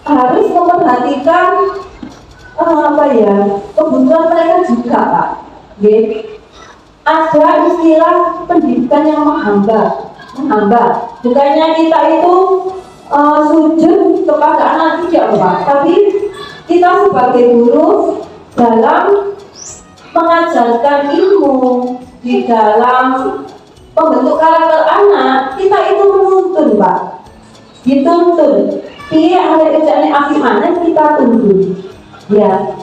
harus memperhatikan kebutuhan mereka juga Pak. Ada istilah pendidikan yang menghamba. Bukannya kita itu sujud kepada anak tidak Pak, tapi kita sebagai guru dalam mengajarkan ilmu, di dalam membentuk karakter anak, kita itu menuntun Pak, dituntun. Iya, ada kerjaan api mana kita tuntun. Ya.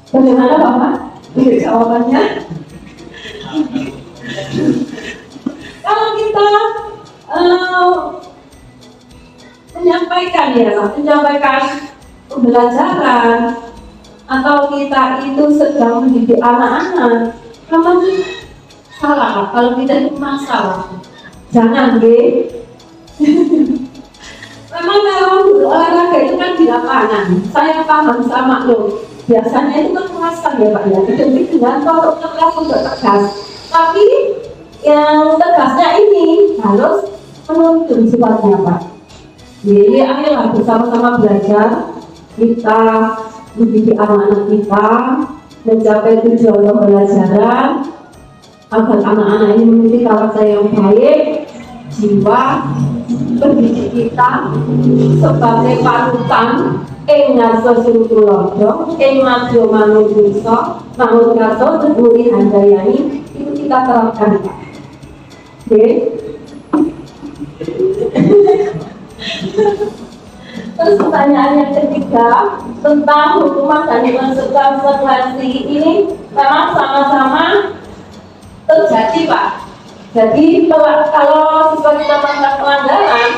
Bagaimana Bapak? Jawabannya? Kalau kita menyampaikan pembelajaran atau kita itu sedang mendidik anak-anak, memang salah Pak. Kalau kita itu masalah, jangan memang kalau olahraga itu kan di lapangan, saya paham sama lo. Biasanya itu kan kekerasan ya Pak ya, dididik dengan kalau keras untuk tegas. Tapi yang tegasnya ini harus menuntun sifatnya Pak. Jadi ayolah bersama-sama belajar, kita mendidik anak-anak kita mencapai tujuan pembelajaran agar anak-anak ini memiliki karakter yang baik, jiwa pendidik kita sebagai panutan ing ngarsa surutulodo ing madya manungsa manut karsa teguri handayani, itu kita terapkan Pak. Oke. Terus pertanyaan yang ketiga tentang hukuman dan konsekuensi ini memang sama-sama terjadi Pak. Jadi kalau siswa kita melakukan pelanggaran,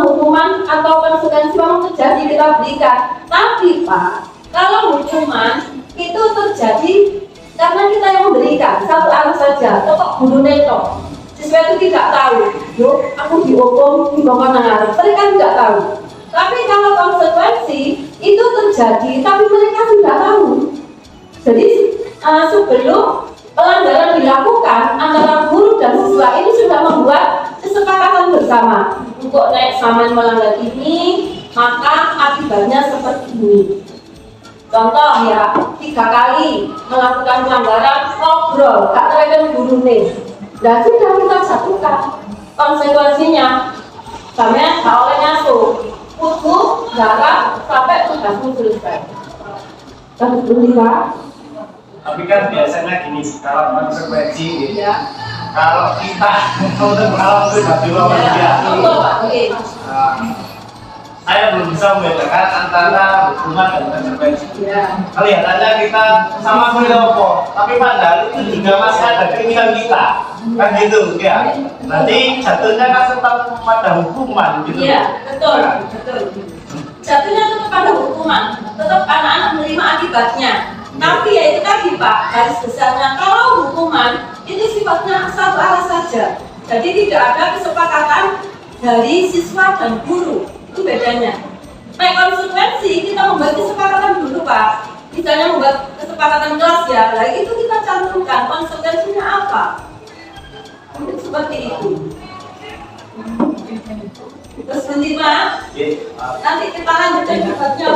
hukuman atau konsekuensi memang terjadi kita berikan. Tapi Pak, kalau hukuman itu terjadi karena kita yang memberikan, satu arah saja, kok guru neto. Siswa itu tidak tahu, yuk aku dihukum di bawah nangar, mereka tidak tahu. Tapi kalau konsekuensi itu terjadi, tapi mereka sudah tahu. Jadi sebelum pelanggaran dilakukan antara guru dan siswa ini sudah membuat kesepakatan bersama untuk naik saman melanggar ini, maka akibatnya seperti ini. Contoh ya, 3 kali melakukan pelanggaran, ngobrol, gak terkait guru nih. Dan sudah kita jatuhkan konsekuensinya, sampai gak oleh ngasuh, kudu jarak sampai tugasmu selesai. Terus Pak.
Tapi kan biasanya gini, kalau konsekuensi ya, kalau kita untuk mengalami pribadi manusia, saya belum bisa membedakan antara hukuman dan konsekuensi. Kelihatannya kita sama Mulyoko, tapi padahal itu juga masih ada keinginan kita, kan gitu ya. Nanti jatuhnya kan tetap pada hukuman gitu.
Iya, betul. Jatuhnya tetap pada hukuman, tetap anak-anak menerima akibatnya. Tapi ya itu tadi Pak, garis besarnya kalau hukuman itu sifatnya satu arah saja. Jadi tidak ada kesepakatan dari siswa dan guru. Itu bedanya. Nah, konsekuensi kita membuat kesepakatan dulu Pak. Misalnya membuat kesepakatan kelas ya, nah itu kita cantumkan konsekuensinya apa. Seperti itu. Terus kelima, nanti kita lanjutkan debatnya.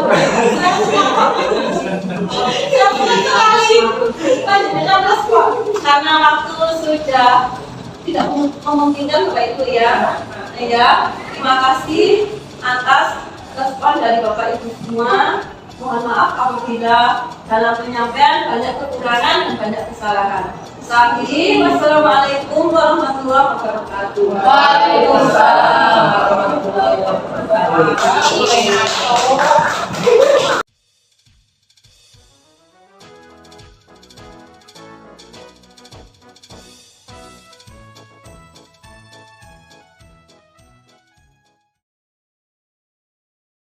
Karena waktu sudah tidak memungkinkan Bapak Ibu ya. Ya, terima kasih atas respon dari Bapak Ibu semua. Mohon maaf apabila dalam penyampaian banyak kekurangan dan banyak kesalahan. Wassalamualaikum warahmatullahi wabarakatuh. Waalaikumsalam warahmatullahi wabarakatuh.